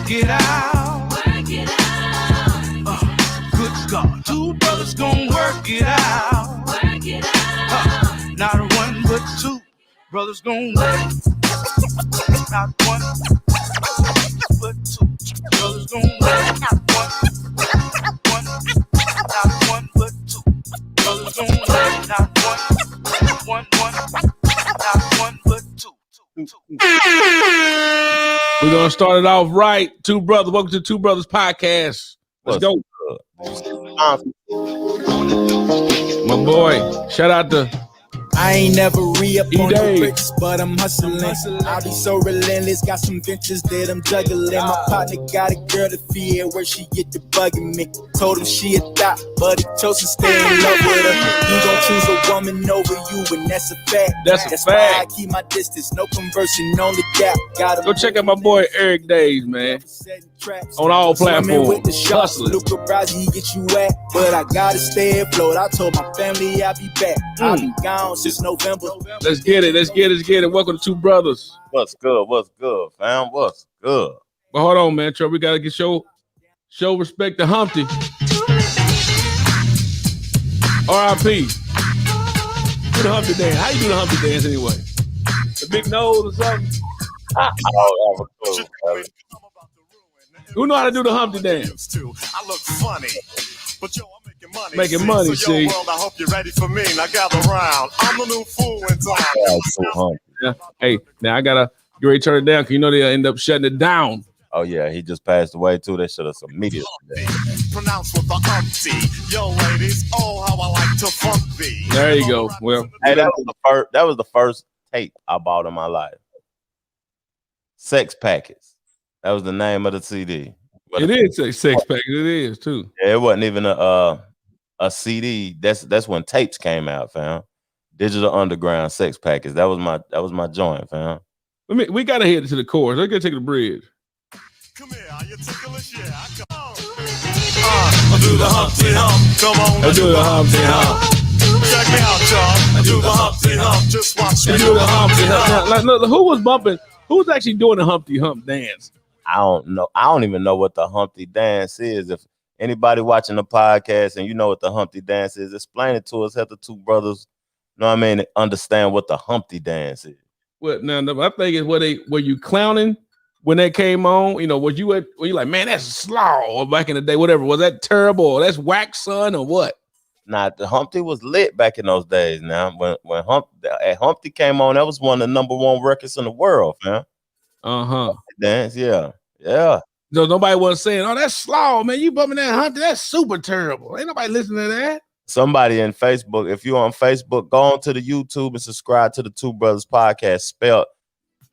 work it out. Good God, two brothers gonna work it out. Not one but two brothers gonna work. Not one but two brothers gonna work. Not one but two brothers gonna work. Not one but two. We're gonna start it off right. Two brothers, welcome to Two Brothers Podcast. Let's go. My boy, shout out to I ain't never re-up on the Dayz. bricks, but I'm hustling. I be so relentless, got some ventures that I'm juggling. My partner got a girl to feed, where she get to bugging me. Told him she a thot, but he chose to stay in love with her. You gon' choose a woman over you, and that's a fact. That's a why I fact. keep my distance, no conversing, only gap. Got Go check out my boy Erick Dayz, man. On all platforms. With the shots, Hustlin. Luca Brasi, he get you wet, but I gotta stay afloat. I told my family I'll be back. I'll be gone since November. Let's get it. Welcome to Two Brothers. What's good, fam? What's good? But hold on, man, Trevor. We gotta get show respect to Humpty. R.I.P. Do the Humpty dance. How you do the Humpty dance anyway? The big nose or something? I don't have a clue. Who know how to do the Humpty dance? I look funny, but yo, I'm making money. Making money, so, see. Yo, world, I hope you're ready for me. Now gather round. I'm the new fool in town. Yeah. Hey, now I gotta get ready to turn it down because you know they'll end up shutting it down. Oh yeah, he just passed away too. They should have immediately. Pronounce with the umpty. Yo, ladies, oh how I like to funk thee. There you go. Well, Hey, that was the first tape I bought in my life. Sex Packets. That was the name of the CD. But it is a six pack. It is too. Yeah, it wasn't even a CD. That's when tapes came out, fam. Digital Underground Sex Packets. That was my joint, fam. We gotta head to the chorus. Let's go take the bridge. Come here, are you ticklish? Yeah, I come. I do the Humpty Hump. Come on, I do the Humpty Hump. check me out, y'all. I do the Humpty Hump. Just watch me I do the Humpty Hump. Now, look, who was bumping? Who's actually doing the Humpty Hump dance? I don't know. I don't even know what the Humpty dance is. If anybody watching the podcast and you know what the Humpty dance is, explain it to us. Have the two brothers, you know what I mean, understand what the Humpty dance is. What now? I think it's were you clowning when that came on? You know, were you like, man, that's slaw, or back in the day, whatever. Was that terrible? Or that's whack, son, or what? Nah, the Humpty was lit back in those days. Now, when Humpty came on, that was one of the #1 records in the world, man. Dance, yeah. So nobody was saying, "Oh, that's slaw, man. You bumping that Humpty? That's super terrible." Ain't nobody listening to that. Somebody in Facebook, if you're on Facebook, go on to the YouTube and subscribe to the Two Brothers Podcast, spelled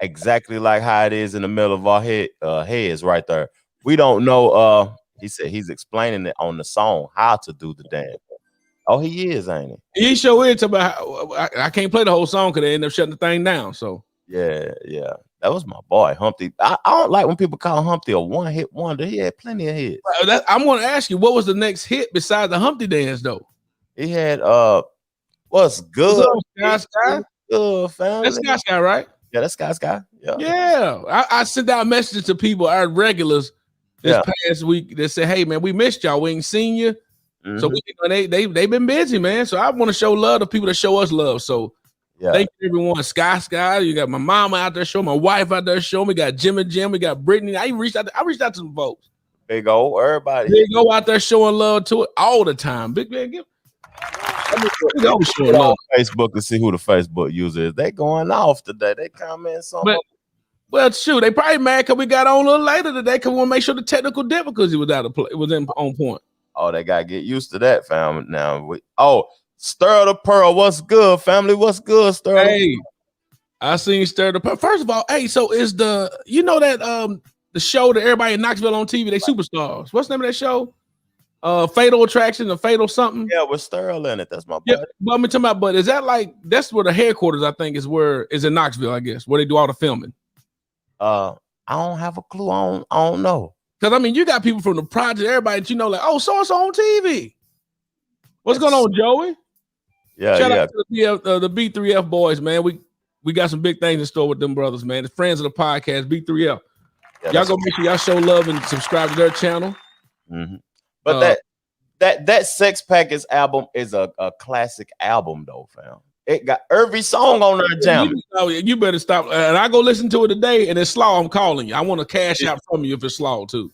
exactly like how it is in the middle of our heads right there. We don't know. He said he's explaining it on the song how to do the dance. Oh, he is, ain't he? He sure is. I can't play the whole song because they end up shutting the thing down. So Yeah. That was my boy, Humpty. I don't like when people call Humpty a one-hit wonder. He had plenty of hits. I'm going to ask you, what was the next hit besides the Humpty dance, though? He had what's good? Sky? Good family. That's Sky, right? Yeah, that's Sky. Yeah. Yeah. I sent out messages to people, our regulars, this past week that said, "Hey, man, we missed y'all. We ain't seen you." Mm-hmm. So they've been busy, man. So I want to show love to people that show us love. So thank you, everyone. Sky. You got my mama out there showing, my wife out there showing. We got Jim, we got Brittany. I reached out to some folks. Big old everybody. They go out there showing love to it all the time. Big man, showing love. Facebook to see who the Facebook user is. They going off today. They comment something. Well, shoot, they probably mad because we got on a little later today because we want to make sure the technical difficulty was out of play. It was on point. Oh, they gotta get used to that, fam. Now Stir the Pearl. What's good, family? What's good, Stir? Hey, I seen Stir the Pearl. First of all, hey, so is the the show that everybody in Knoxville on TV, they superstars. What's the name of that show? Fatal Attraction or Fatal something? Yeah, with Sterling in it. That's my boy. Yeah, but I'm talking about, but is that like that's where the headquarters I think is in Knoxville, I guess, where they do all the filming? I don't have a clue. I don't know. Because I mean, you got people from the project, everybody that you know, like, oh, so it's on TV. What's going on, Joey? Yeah, Shout out to the B3F boys, man. We got some big things in store with them brothers, man. The friends of the podcast, B3F. Y'all go make sure y'all show love and subscribe to their channel. Mm-hmm. But that Sex Packets album is a classic album though, fam. It got every song on there jamming. You better stop. And I go listen to it today, and it's slaw. I'm calling you. I want a cash out from you if it's slaw too.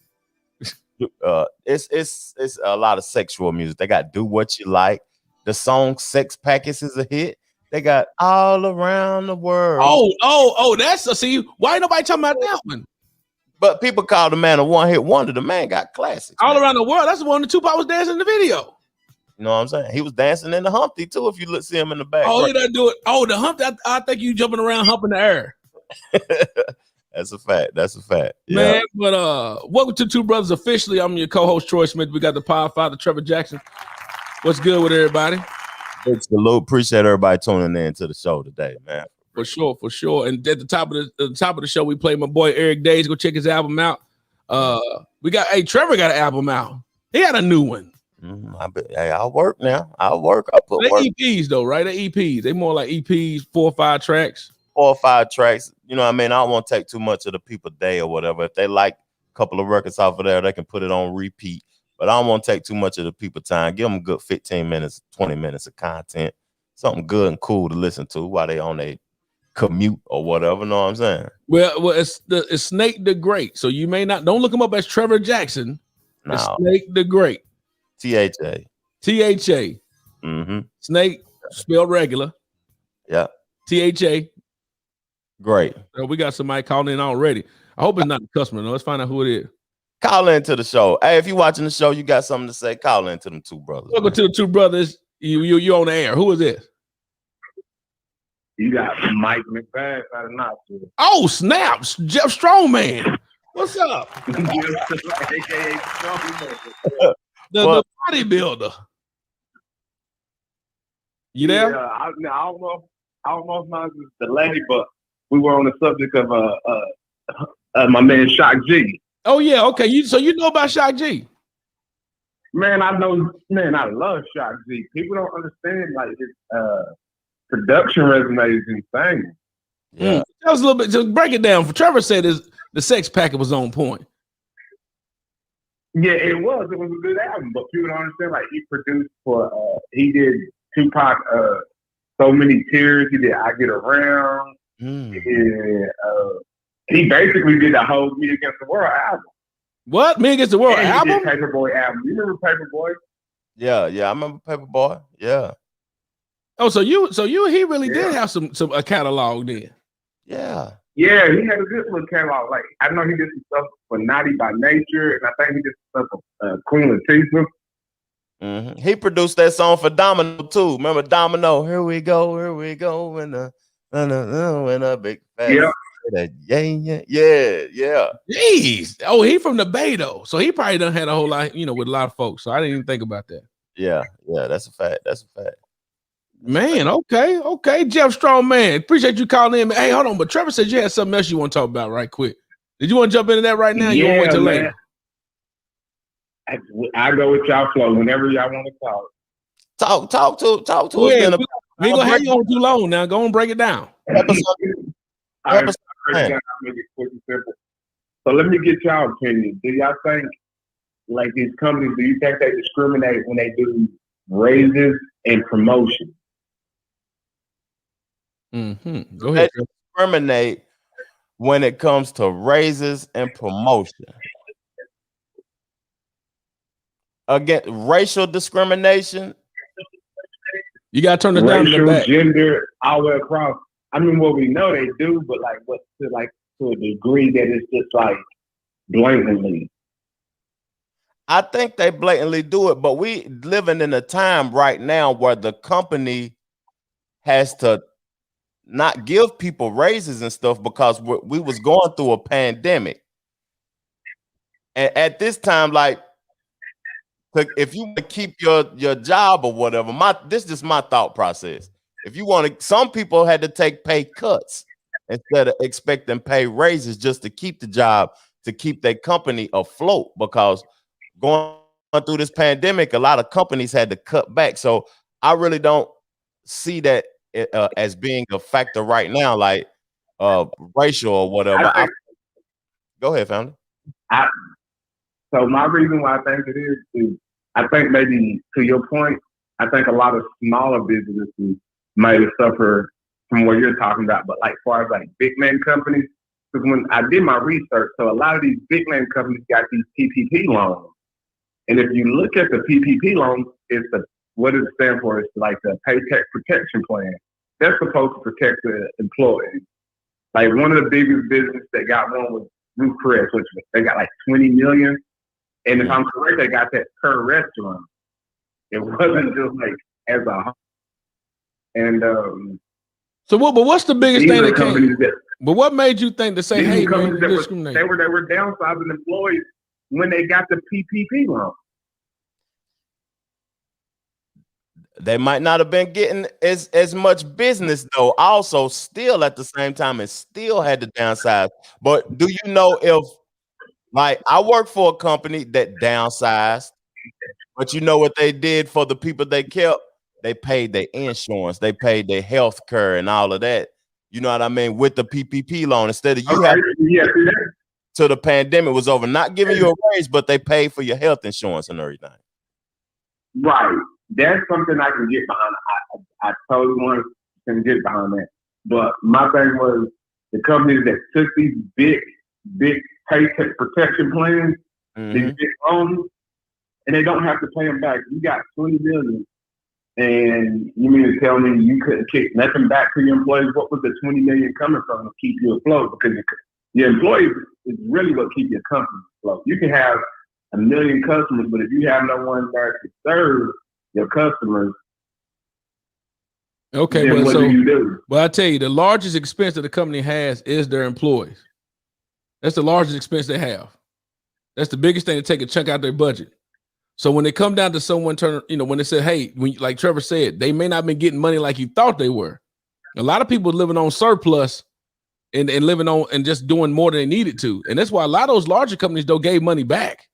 It's a lot of sexual music. They got Do What You Like. The song Sex Packets is a hit. They got All Around the World. Oh, that's see. Why ain't nobody talking about that one? But people call the man a one-hit wonder. The man got classics. All Around the World. That's the one that Tupac was dancing in the video. You know what I'm saying? He was dancing in the Humpty too. If you see him in the back. Oh, he doesn't do it. Oh, the Humpty. I think you jumping around humping the air. That's a fact. That's a fact. Man, Yeah. but welcome to Two Brothers officially. I'm your co-host Troy Smith. We got the Podfather Trevor Jackson. What's good with everybody? Big salute. Appreciate everybody tuning in to the show today, man. For sure. And at the top of the show, we played my boy Erick Dayz. Go check his album out. Trevor got an album out. He had a new one. I'll work now. I'll work. I'll put They're work. EPs though, right? They're EPs. They more like EPs, 4 or 5 tracks. 4 or 5 tracks. You know what I mean? I don't want to take too much of the people day or whatever. If they like a couple of records off of there, they can put it on repeat. But I don't want to take too much of the people time. Give them a good 15 minutes, 20 minutes of content. Something good and cool to listen to while they on a commute or whatever. Know what I'm saying? Well, it's Snake the Great. So you may not don't look him up as Trevor Jackson. No. It's Snake the Great. THA. Mm-hmm. Snake spelled regular. Yeah. THA. Great. So we got somebody calling in already. I hope it's not a customer. No, let's find out who it is. Call into the show. Hey, if you're watching the show, you got something to say, call into them Two Brothers. Welcome to the Two Brothers. You on the air. Who is this? You got Mike McFadden out of Knoxville. Oh, snaps. Jeff Strongman. What's up? AKA Strongman. The bodybuilder. You there? Yeah, I don't know if mine's the lady, but we were on the subject of my man Shock G. Oh yeah, okay. So you know about Shock G? Man, I love Shock G. People don't understand like his production resume is insane. Yeah, that was a little bit. Just break it down. For Trevor said the Sex Packet was on point. Yeah, it was a good album, but people don't understand. Like he produced for, he did Tupac, So Many Tears. He did I Get Around. He basically did the whole Me Against the World album. What? Me Against the World and album? He did Paperboy album. You remember Paperboy? Yeah, I remember Paperboy. Yeah. Oh, so he really did have some a catalog then. Yeah. Yeah, he had a good little catalog. Like I know he did some stuff for Naughty by Nature, and I think he did some stuff for Queen Latifah. Mm-hmm. He produced that song for Domino too. Remember Domino? Here we go, and a big fat. Yeah. Yeah. Jeez. Oh, he from the Bay though, so he probably done had a whole lot, with a lot of folks. So I didn't even think about that. Yeah. That's a fact. Man, okay. Jeff Strongman, appreciate you calling in. Hey, hold on, but Trevor said you had something else you want to talk about right quick. Did you want to jump into that right now? You want to wait till later? I go with y'all flow whenever y'all want to talk. Talk to us. We ain't gonna have you on too long now. Go and break it down. I'll make it quick and simple. So let me get y'all opinion. Do y'all think, like these companies, do you think they discriminate when they do raises and promotion? Mm-hmm. Go ahead. They discriminate when it comes to raises and promotion. Again, racial discrimination. You gotta turn it down to the back. Gender, all the way across. I mean, well, we know they do, but like, what's to a degree that it's just like blatantly. I think they blatantly do it, but we living in a time right now where the company has to not give people raises and stuff because we was going through a pandemic. And at this time, like, if you want to keep your job or whatever, this is my thought process. If you want to, some people had to take pay cuts instead of expecting pay raises just to keep the job, to keep their company afloat, because going through this pandemic, a lot of companies had to cut back. So I really don't see that as being a factor right now, like racial or whatever. Go ahead, founder. So my reason why I think it is I think maybe to your point, I think a lot of smaller businesses might suffer from what you're talking about. But like, as far as like big name companies, because when I did my research, so a lot of these big name companies got these PPP loans. And if you look at the PPP loans, what does it stand for? It's like the Paycheck Protection Plan. That's supposed to protect the employees. Like one of the biggest businesses that got one was Ruth Chris, which they got like 20 million. And if I'm correct, they got that per restaurant. It wasn't just like as a. And so what? But what's the biggest thing that came? But what made you think to say, "Hey, man, they were downsizing employees when they got the PPP loan"? They might not have been getting as much business though. Also, still at the same time, and still had to downsize. But do you know if, like, I work for a company that downsized, but you know what they did for the people they kept? They paid their insurance, they paid their health care and all of that. You know what I mean? With the PPP loan, instead of you having till the pandemic was over, not giving you a raise, but they paid for your health insurance and everything. Right. That's something I can get behind. I totally want to get behind that. But my thing was the companies that took these big paycheck protection plans, these big loans, and they don't have to pay them back. You got 20 million, and you mean to tell me you couldn't kick nothing back to your employees? What was the 20 million coming from to keep you afloat? Because your employees is really what keep your company afloat. You can have 1 million customers, but if you have no one there to serve your customers, okay, then what do you do? Well, I tell you, the largest expense that the company has is their employees. That's the largest expense they have. That's the biggest thing to take a chunk out their budget. So when they come down to someone when they say, hey, like Trevor said, they may not have been getting money like you thought they were. A lot of people living on surplus and living on and just doing more than they needed to. And that's why a lot of those larger companies gave money back.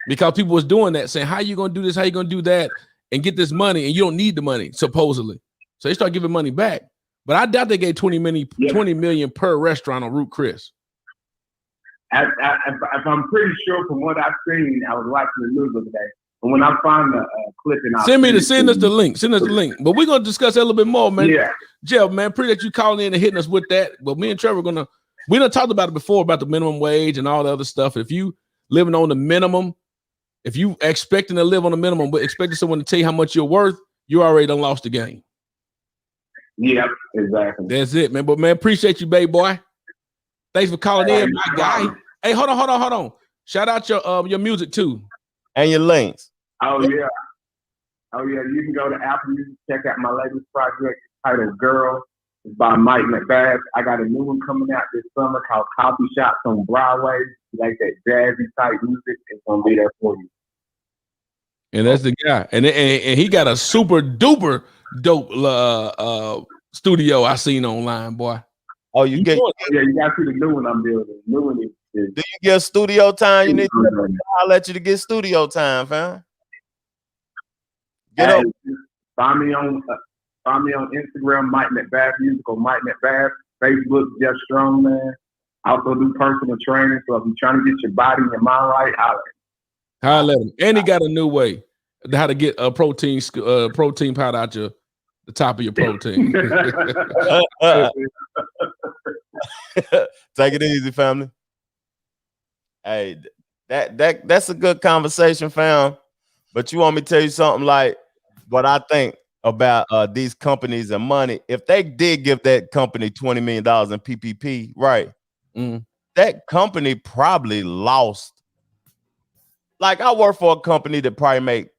Because people was doing that, saying, how you going to do this? How you going to do that? And get this money, and you don't need the money, supposedly. So they start giving money back. But I doubt they gave 20 million per restaurant on Root Chris. If I'm pretty sure from what I've seen, I was watching the news the other day. And when I find the clip, send us the link. Send us the link. But we're going to discuss that a little bit more, man. Yeah. Jeff, man, appreciate you calling in and hitting us with that. But me and Trevor we done talked about it before, about the minimum wage and all the other stuff. If you living on the minimum, if you expecting to live on the minimum, but expecting someone to tell you how much you're worth, you already done lost the game. Yep, exactly. That's it, man. But man, appreciate you, baby boy. Thanks for calling in, my guy. Hey, hold on. Shout out your music too. And your links. Oh yeah. You can go to Apple Music, check out my latest project titled Girl. It's by Mike McBath. I got a new one coming out this summer called Coffee Shops on Broadway. You like that jazzy type music, it's gonna be there for you. And that's the guy. And he got a super duper dope studio I seen online, boy. Oh, you got to see the new one I'm building. New one is do you get studio time? You need to I'll let you to get studio time, fam. Get up. Find me on Instagram, Mike McBath Music, or Mike McBath. Facebook, Jeff Strong, man. I also do personal training, so if you're trying to get your body and your mind right, holler at him. And he got a new way how to get a protein powder out the top of your protein. Take it easy, family. Hey, that's a good conversation, fam. But you want me to tell you something, like what I think about these companies and money? If they did give that company $20 million in PPP, right? That company probably lost. Like, I work for a company that probably make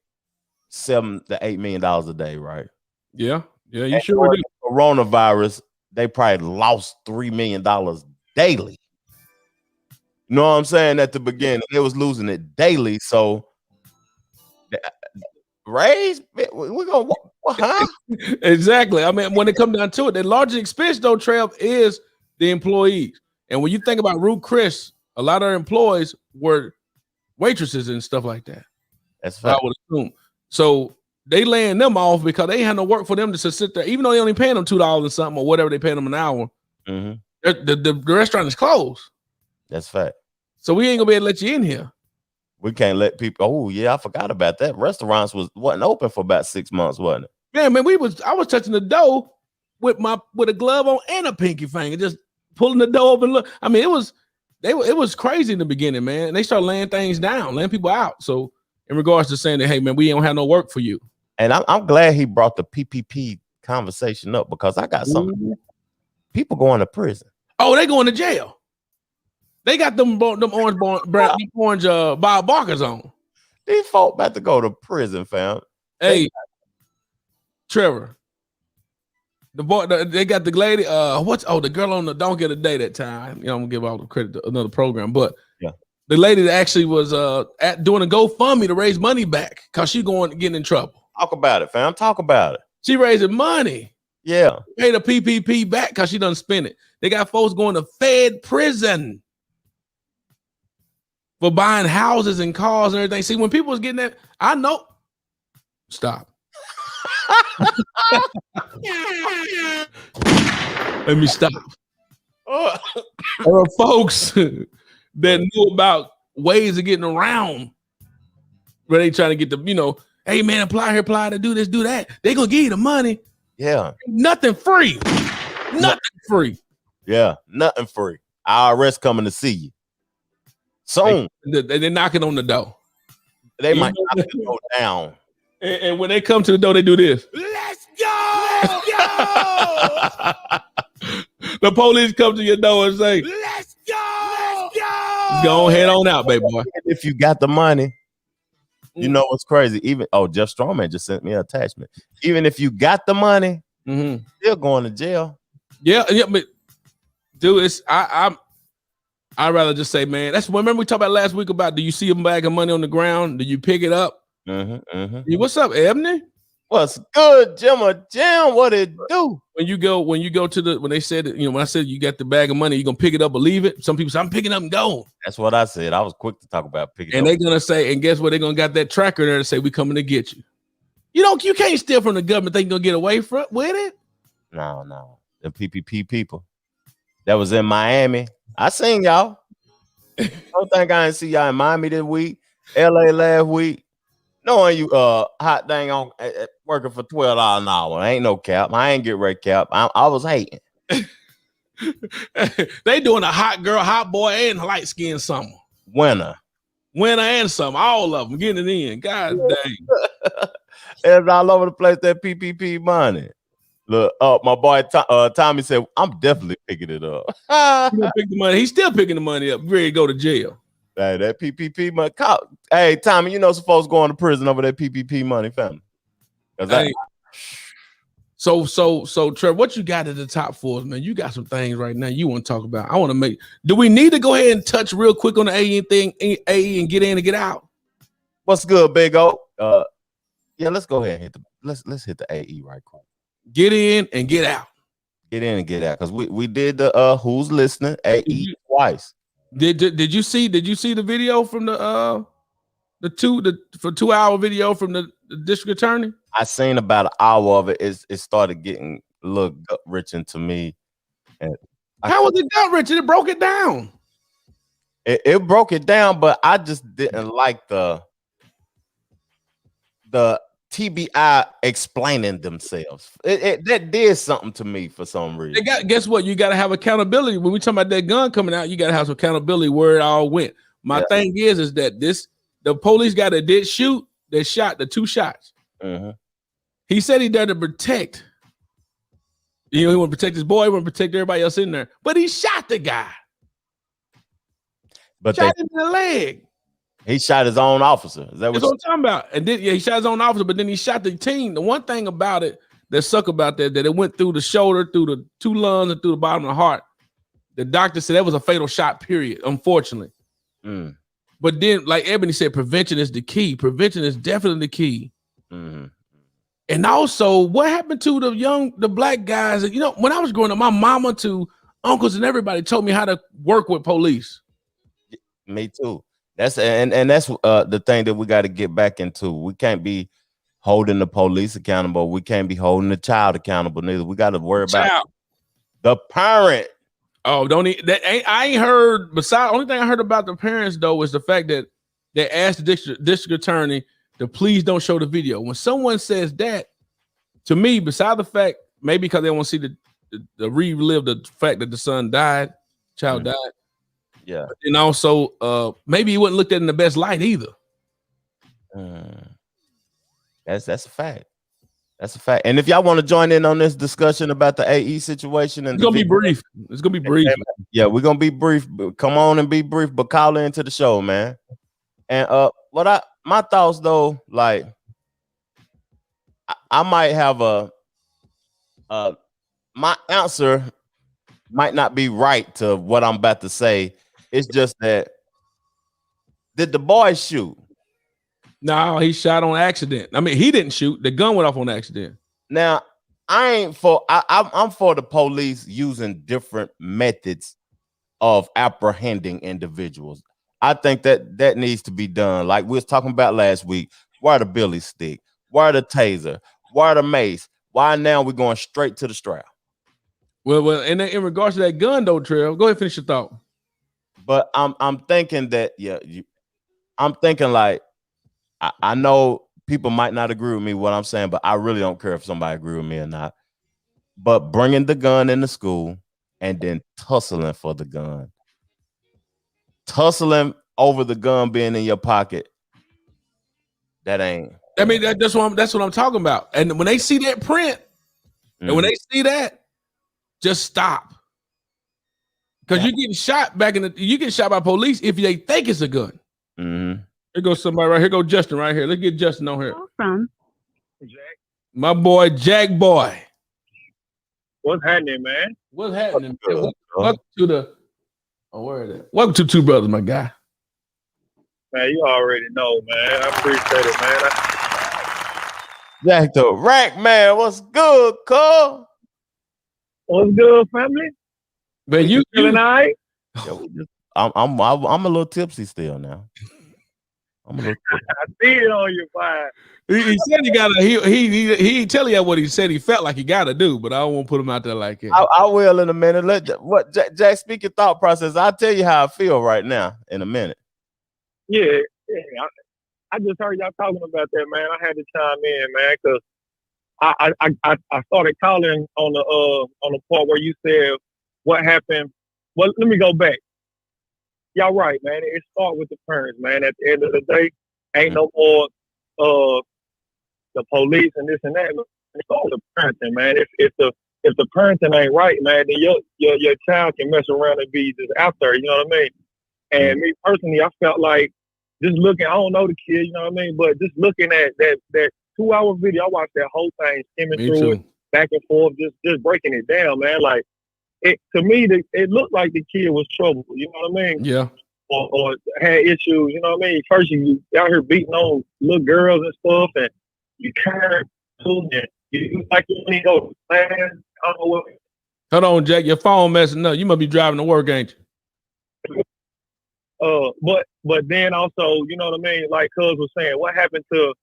$7 to $8 million a day, right? Yeah, you sure do. Coronavirus, they probably lost $3 million daily. You know what I'm saying? At the beginning, they was losing it daily. So, raise, we're gonna, huh? Exactly. I mean, when it comes down to it, the largest expense, though, Trev, is the employees. And when you think about Root Chris, a lot of our employees were waitresses and stuff like that. That's fact. I would assume. So they laying them off because they had no work for them to sit there, even though they only paying them $2 or something or whatever they pay them an hour. The restaurant is closed. That's fact. So we ain't gonna be able to let you in here. We can't let people. Oh yeah, I forgot about that. Restaurants wasn't open for about 6 months, wasn't it? Yeah, man. I was touching the dough with a glove on and a pinky finger, just pulling the dough open. Look, I mean, it was crazy in the beginning, man. And they started laying things down, laying people out. So in regards to saying that, hey man, we don't have no work for you. And I'm glad he brought the PPP conversation up because I got something. People going to prison. Oh, they going to jail. They got them orange Bob Barkers on. These folk about to go to prison, fam. Hey, Trevor. They got the lady. The girl on the Don't Get a Day that time. You know, I'm gonna give all the credit to another program, but yeah, the lady that actually was doing a GoFundMe to raise money back because she getting in trouble. Talk about it, fam. Talk about it. She raising money. Yeah, pay the PPP back because she done spent it. They got folks going to Fed prison for buying houses and cars and everything. See, when people was getting that, I know. Stop. Let me stop. There are folks that knew about ways of getting around where they trying to get the, hey man, apply here, apply to do this, do that. They gonna give you the money. Yeah. Nothing free. Nothing free. Yeah, nothing free. IRS coming to see you soon. They're knocking on the door. They might knock the door down. And when they come to the door, they do this. Let's go! Let's go! The police come to your door and say, Let's go! Let's go! Go head on out, baby boy. If you got the money, you know what's crazy? Jeff Strawman just sent me an attachment. Even if you got the money, still going to jail. Yeah, but dude, I'd rather just say, man, that's what. Remember we talked about last week about, do you see a bag of money on the ground? Do you pick it up? What's up, Ebony? What's good, Jim? What it do? When you go to when they said, when I said you got the bag of money, you gonna pick it up or leave it? Some people say I'm picking up and go. That's what I said. I was quick to talk about picking and up. And they're gonna say, and guess what? They're gonna got that tracker there to say we coming to get you. You can't steal from the government. They gonna get away with it. No. The PPP people that was in Miami. I seen y'all. Don't think I didn't see y'all in Miami this week, LA last week. Knowing you hot dang on working for $12 an hour. Ain't no cap. I ain't get red cap. I was hating. They doing a hot girl, hot boy, and light skin summer. Winter and summer. All of them getting it in. God dang. It's all over the place, that PPP money. Look, my boy Tommy said, I'm definitely picking it up. Pick the money. He's still picking the money up. Ready to go to jail. Hey, that PPP money. Hey, Tommy, some folks going to prison over that PPP money, family. Hey, so Trev, what you got at the top for us, man? You got some things right now you want to talk about. I want to make. Do we need to go ahead and touch real quick on the AE thing, AE, and get in and get out? What's good, Big O? Yeah, let's go ahead and hit let's hit the AE right quick. Get in and get out. Get in and get out, because we did the Who's Listening AE twice. Did you see the video from the 2-hour video from the district attorney? I seen about an hour of it. It started getting a little gut wrenching to me. And how was it gut wrenching? It broke it down. It broke it down, but I just didn't like the TBI explaining themselves. That did something to me for some reason. Guess what? You got to have accountability. When we talk about that gun coming out, you got to have some accountability where it all went. My thing is that the police got a did shoot. They shot the 2 shots. He said he there to protect. He want to protect his boy. He want to protect everybody else in there. But he shot the guy. But shot him in the leg. He shot his own officer. Is that what I'm talking about? And then he shot his own officer, but then he shot the team. The one thing about it that suck about that it went through the shoulder, through the 2 lungs, and through the bottom of the heart. The doctor said that was a fatal shot, period, unfortunately. But then, like Ebony said, prevention is the key. Prevention is definitely the key. And also, what happened to the black guys? When I was growing up, my mama to uncles and everybody told me how to work with police. Me too. That's the thing that we got to get back into. We can't be holding the police accountable. We can't be holding the child accountable neither. We got to worry about the parent. Oh, I ain't heard. Besides, only thing I heard about the parents though was the fact that they asked the district attorney to please don't show the video. When someone says that, to me, beside the fact, maybe because they want to see the relive the fact that the child died. Yeah. And also, maybe he wasn't looked at in the best light either. That's a fact. That's a fact. And if y'all want to join in on this discussion about the AE situation, and it's gonna be brief. It's gonna be brief. Yeah, we're gonna be brief. Come on and be brief, but call into the show, man. And my thoughts though, like I might have my answer might not be right to what I'm about to say. It's just that, did the boy shoot? No, he shot on accident. I mean, he didn't shoot. The gun went off on accident. Now, I'm for the police using different methods of apprehending individuals. I think that needs to be done. Like we was talking about last week. Why the billy stick? Why the taser? Why the mace? Why now we're going straight to the strap? Well, in regards to that gun though, Trev, go ahead and finish your thought. But I'm thinking that I'm thinking like I know people might not agree with me what I'm saying, but I really don't care if somebody agree with me or not. But bringing the gun into school and then tussling for the gun, tussling over the gun being in your pocket, that ain't. I mean, that's what I'm talking about. And when they see that print, and when they see that, just stop. Because you get shot you get shot by police if they think it's a gun. Mm-hmm. Here goes somebody right here. Go Justin right here. Let's get Justin on here. From Jack. My boy, Jack Boy. What's happening, man? What's happening? Welcome to the. Oh, where is it? Welcome to Two Brothers, my guy. Man, you already know, man. I appreciate it, man. Jack the Rack, man. What's good, cuz? What's good, family? Man, you feeling all right? I'm a little tipsy still now. I'm a little tipsy. I see it on your vibe. He said he got he ain't telling you what he said he felt like he got to do, but I don't want to put him out there like it. I will in a minute. Jack, speak your thought process. I'll tell you how I feel right now in a minute. Yeah. I just heard y'all talking about that, man. I had to chime in, man, because I started calling on the part where you said what happened. Well, let me go back. Y'all right, man. It starts with the parents, man. At the end of the day, ain't no more the police and this and that. It's all the parenting, man. If the parenting ain't right, man, then your child can mess around and be just out there. You know what I mean? And me personally, I felt like just looking. I don't know the kid, you know what I mean, but just looking at that 2-hour video, I watched that whole thing, skimming through it, back and forth, just breaking it down, man. Like to me, it looked like the kid was trouble. You know what I mean? Yeah. Or had issues. You know what I mean? First, you out here beating on little girls and stuff, and you can't and you like you need to go to class. I don't know what. Hold on, Jack. Your phone messing up. You must be driving to work, ain't you? But then also, you know what I mean? Like Cuz was saying, what happened to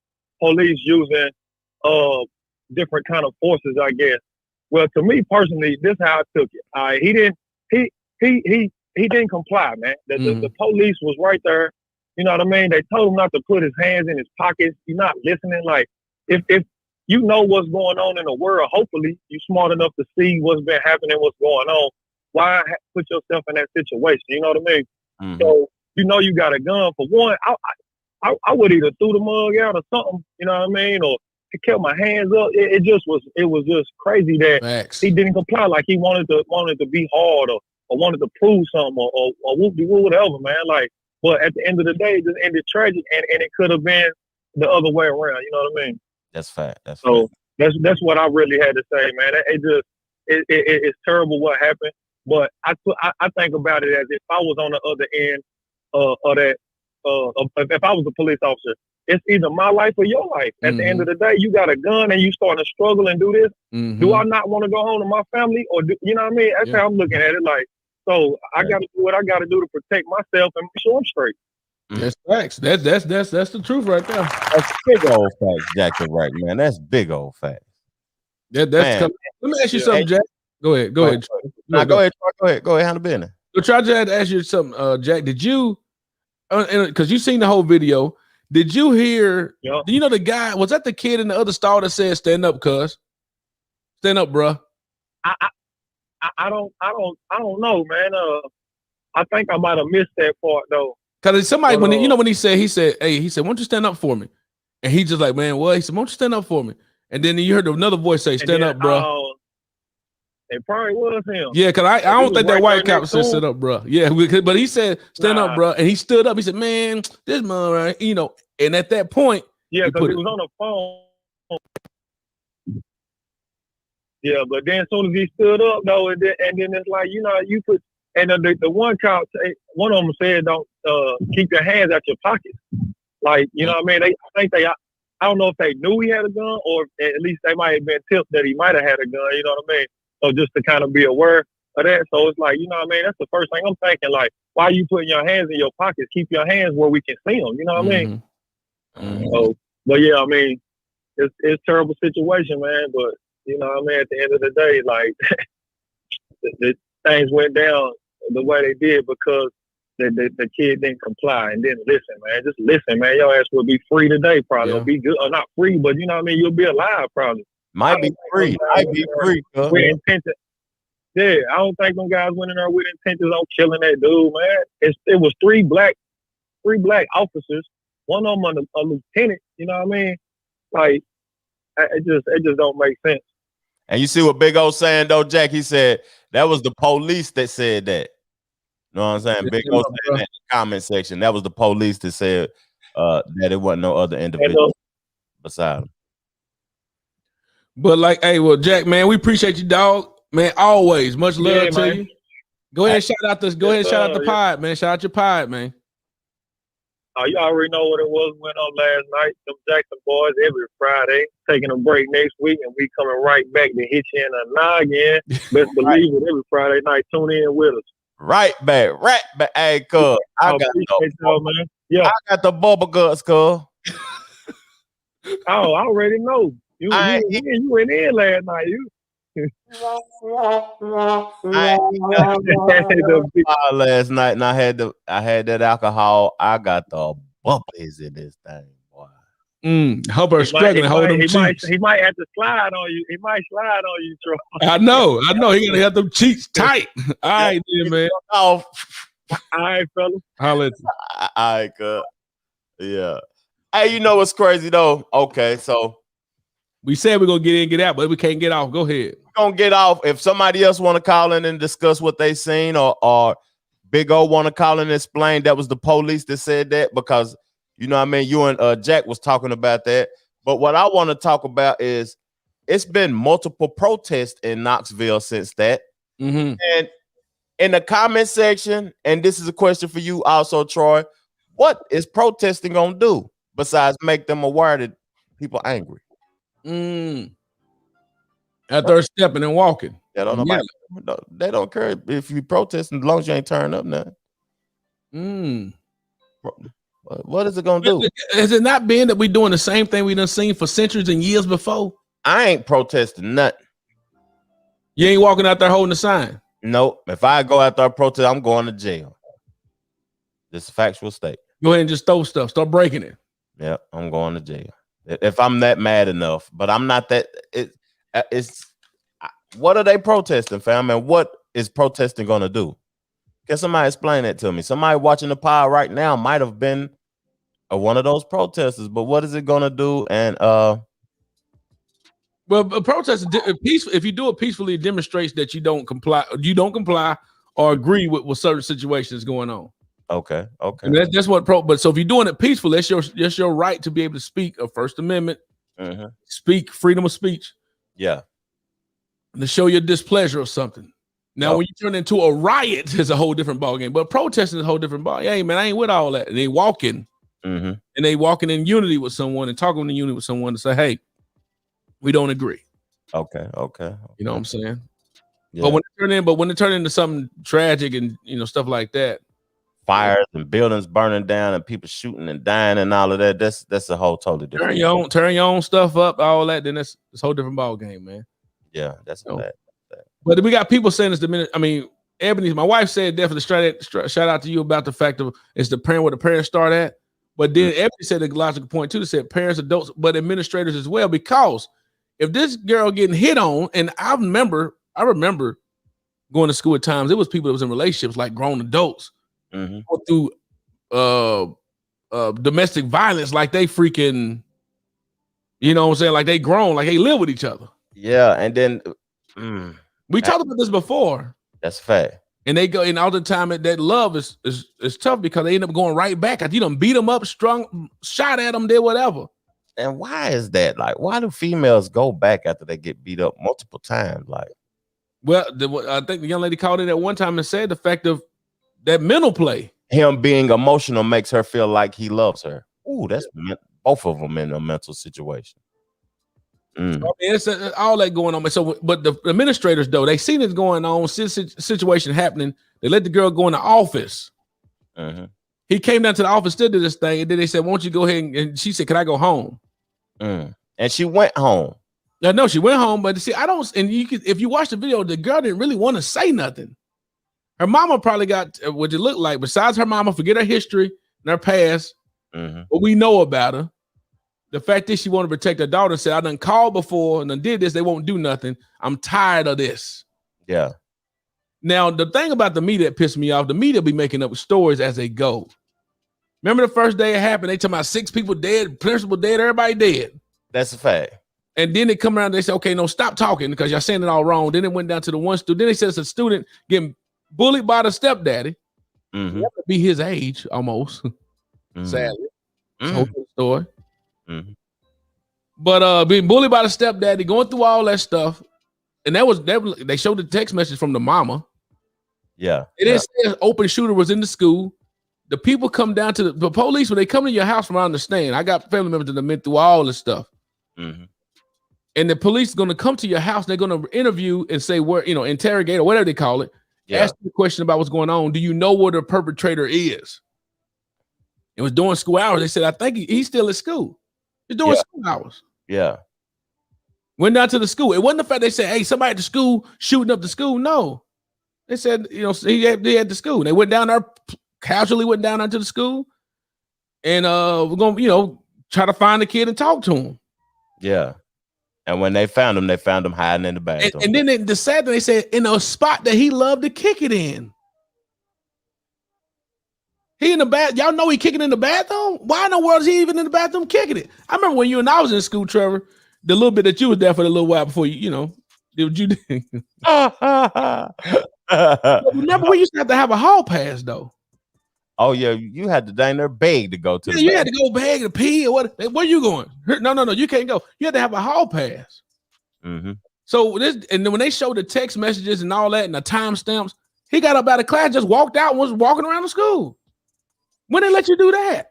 police using different kind of forces, I guess. Well, to me personally, this is how I took it. He didn't comply, man. The police was right there. You know what I mean? They told him not to put his hands in his pockets. You're not listening. Like if you know what's going on in the world, hopefully you're smart enough to see what's been happening, what's going on. Why put yourself in that situation? You know what I mean? Mm-hmm. So you know you got a gun. For one, I would either threw the mug out or something. You know what I mean? Or kept my hands up. It was just crazy that he didn't comply. Like he wanted to be hard or wanted to prove something or whoop-de-whoop, whatever, man. Like, but at the end of the day, it just ended tragic, and it could have been the other way around. You know what I mean? That's fact. That's what I really had to say, man. It's terrible what happened, but I think about it as if I was on the other end of that. If I was a police officer, it's either my life or your life. At the end of the day, you got a gun and you starting to struggle and do this. Mm-hmm. Do I not want to go home to my family, or you know what I mean? That's how I'm looking at it. Like, so I got to do what I got to do to protect myself and make sure I'm straight. That's facts. That's the truth right there. That's big old facts, Jack the Right, man. That's big old facts. Let me ask you something, Jack. Go ahead. Go ahead. Nah, go ahead. Go ahead. Handle business. So, try to ask you something, Jack. Did you, because you seen the whole video, did you hear? Yep. Do you know the guy? Was that the kid in the other stall that said, "Stand up, cuz"? Stand up, bruh. I don't know, man. I think I might have missed that part though. Cause somebody when he said, "Hey," he said, "Why don't you stand up for me?" And he just like, "Man, what?" He said, "Why don't you stand up for me?" And then you heard another voice say, "Stand up, bro." It probably was him. Yeah, cause I don't think that white cop said, "Stand up, bro." Yeah, but he said, "Stand up, bro," and he stood up. He said, "Man, this man, right?" You know. And at that point, yeah, because he was on the phone. Yeah, but then as soon as he stood up though, and then it's like, you know, you put, and the one cop, one of them said, "Don't keep your hands out your pockets." Like, you know what I mean? I don't know if they knew he had a gun, or at least they might have been tipped that he might have had a gun. You know what I mean? So just to kind of be aware of that. So it's like, you know what I mean? That's the first thing I'm thinking. Like, why are you putting your hands in your pockets? Keep your hands where we can see them. You know what I mean? Mm-hmm. So, but yeah, I mean, it's a terrible situation, man. But you know what I mean? At the end of the day, like the things went down the way they did because the kid didn't comply and didn't listen, man. Just listen, man. Your ass will be free today, probably. Yeah. It'll be good, or not free, but you know what I mean. You'll be alive, probably. Might be free. With intention. Yeah, I don't think them guys went in there with intentions on killing that dude, man. It was three black officers. One of them a lieutenant. You know what I mean? Like, it just don't make sense. And you see what Big O saying though, Jack? He said that was the police that said that. You know what I'm saying? Big O said that in the comment section. That was the police that said that it wasn't no other individual beside him. But like, hey, well, Jack, man, we appreciate you, dog. Man, always. Much love to you. Go ahead and shout out the pod, man. Shout out your pod, man. You already know what it was went on last night. Them Jackson boys every Friday, taking a break next week, and we coming right back to hit you in a noggin. Best believe it, every Friday night. Tune in with us. Right back. Hey, cuz, I got the bubble guts, cuz. Oh, I already know. You went in last night. Last night, and I had that alcohol. I got the bubbles in this thing, boy. Hubbard struggling, holding them cheeks. He might have to slide on you. He might slide on you, Troy. I know. He gonna have them cheeks tight. All right, then, man. All right, fellas. Holla. All right, cuz. Yeah. Hey, you know what's crazy though? Okay, so we said we're gonna get in, get out, but we can't get off. Go ahead. We're gonna get off. If somebody else want to call in and discuss what they seen, or Big O want to call in and explain that was the police that said that, because you know what I mean, you and Jack was talking about that. But what I want to talk about is it's been multiple protests in Knoxville since that. Mm-hmm. And in the comment section, and this is a question for you also, Troy, what is protesting gonna do besides make them aware that people are angry? After stepping and walking. They don't care if you protesting as long as you ain't turning up now. What is it gonna do? Has it not been that we doing the same thing we done seen for centuries and years before? I ain't protesting nothing. You ain't walking out there holding a sign? Nope. If I go out there protest, I'm going to jail. This is a factual statement. Go ahead and just throw stuff. Start breaking it. Yeah, I'm going to jail. If I'm that mad enough, but I'm not that. What are they protesting, fam? And what is protesting going to do? Can somebody explain that to me? Somebody watching the pod right now might have been one of those protesters, but what is it going to do? And well, a protest, if you do it peacefully, it demonstrates that you don't comply or agree with certain situations going on. Okay. And that's what but so if you're doing it peacefully, that's your right to be able to speak a First Amendment, speak freedom of speech. Yeah. To show your displeasure or something. Now, when you turn into a riot, it's a whole different ballgame. But protesting is a whole different ball. Hey, man, I ain't with all that. And they walking, and they walking in unity with someone and talking in unity with someone to say, hey, we don't agree. Okay. You know what I'm saying? Yeah. But when it turn into something tragic and stuff like that, fires and buildings burning down and people shooting and dying and all of that, that's a whole totally different. Turn your own stuff up, all that. Then that's a whole different ball game, man. Yeah, that's bad. But we got people saying it's the minute. I mean, Ebony, my wife said definitely shout out to you about the fact of it's the parent where the parents start at. But then Ebony said a logical point too. That said parents, adults, but administrators as well. Because if this girl getting hit on, and I remember going to school at times, it was people that was in relationships like grown adults go through domestic violence, like they freaking, you know what I'm saying, like they grown, like they live with each other. Yeah, and then we talked about this before. That's fact. And they go, and all the time that love is tough because they end up going right back. You done beat them up, strung, shot at them, did whatever. And why is that? Like, why do females go back after they get beat up multiple times? Like, well, I think the young lady called it at one time and said the fact of that mental play. Him being emotional makes her feel like he loves her. Ooh, that's both of them in a mental situation. So, I mean, it's all that going on. So, but the administrators, though, they seen it going on, situation happening. They let the girl go in the office. He came down to the office, still did this thing, and then they said, "Won't you go ahead?" And she said, "Can I go home?" And she went home. No, she went home. But see, I don't. And you could, if you watch the video, the girl didn't really want to say nothing. Her mama probably got what it looked like. Besides her mama, forget her history and her past, what we know about her. The fact that she wanted to protect her daughter and said, I done called before and done did this. They won't do nothing. I'm tired of this. Yeah. Now, the thing about the media that pissed me off, the media be making up stories as they go. Remember the first day it happened, they talking about 6 people dead, principal dead, everybody dead. That's a fact. And then they come around and they say, okay, no, stop talking because y'all saying it all wrong. Then it went down to the one student. Then they said it's a student getting bullied by the stepdaddy. That would be his age almost, sadly. Whole story. But being bullied by the stepdaddy, going through all that stuff, and they showed the text message from the mama. Yeah. It said open shooter was in the school. The people come down to the police when they come to your house. From what I understand, I got family members that have been through all this stuff. And the police are going to come to your house. They're going to interview and say where, interrogate or whatever they call it. Ask you a question about what's going on. Do you know where the perpetrator is? It was during school hours. They said, I think he's still at school. He's doing school hours. Yeah. Went down to the school. It wasn't the fact they said, hey, somebody at the school shooting up the school. No. They said, he had the school. They went down there, casually went down to the school. And we're going to, try to find the kid and talk to him. Yeah. And when they found him hiding in the bathroom. And then the sad thing, they said, in a spot that he loved to kick it in. He in the bath. Y'all know he kicking in the bathroom? Why in the world is he even in the bathroom kicking it? I remember when you and I was in school, Trevor, the little bit that you was there for the little while before did what you did. Remember we used to have to have a hall pass though. Oh yeah, you had to dang there beg to go to the you had to go beg to pee or what? Where you going? No, you can't go. You had to have a hall pass. So and then when they showed the text messages and all that and the timestamps, he got up out of class, just walked out and was walking around the school. When they let you do that?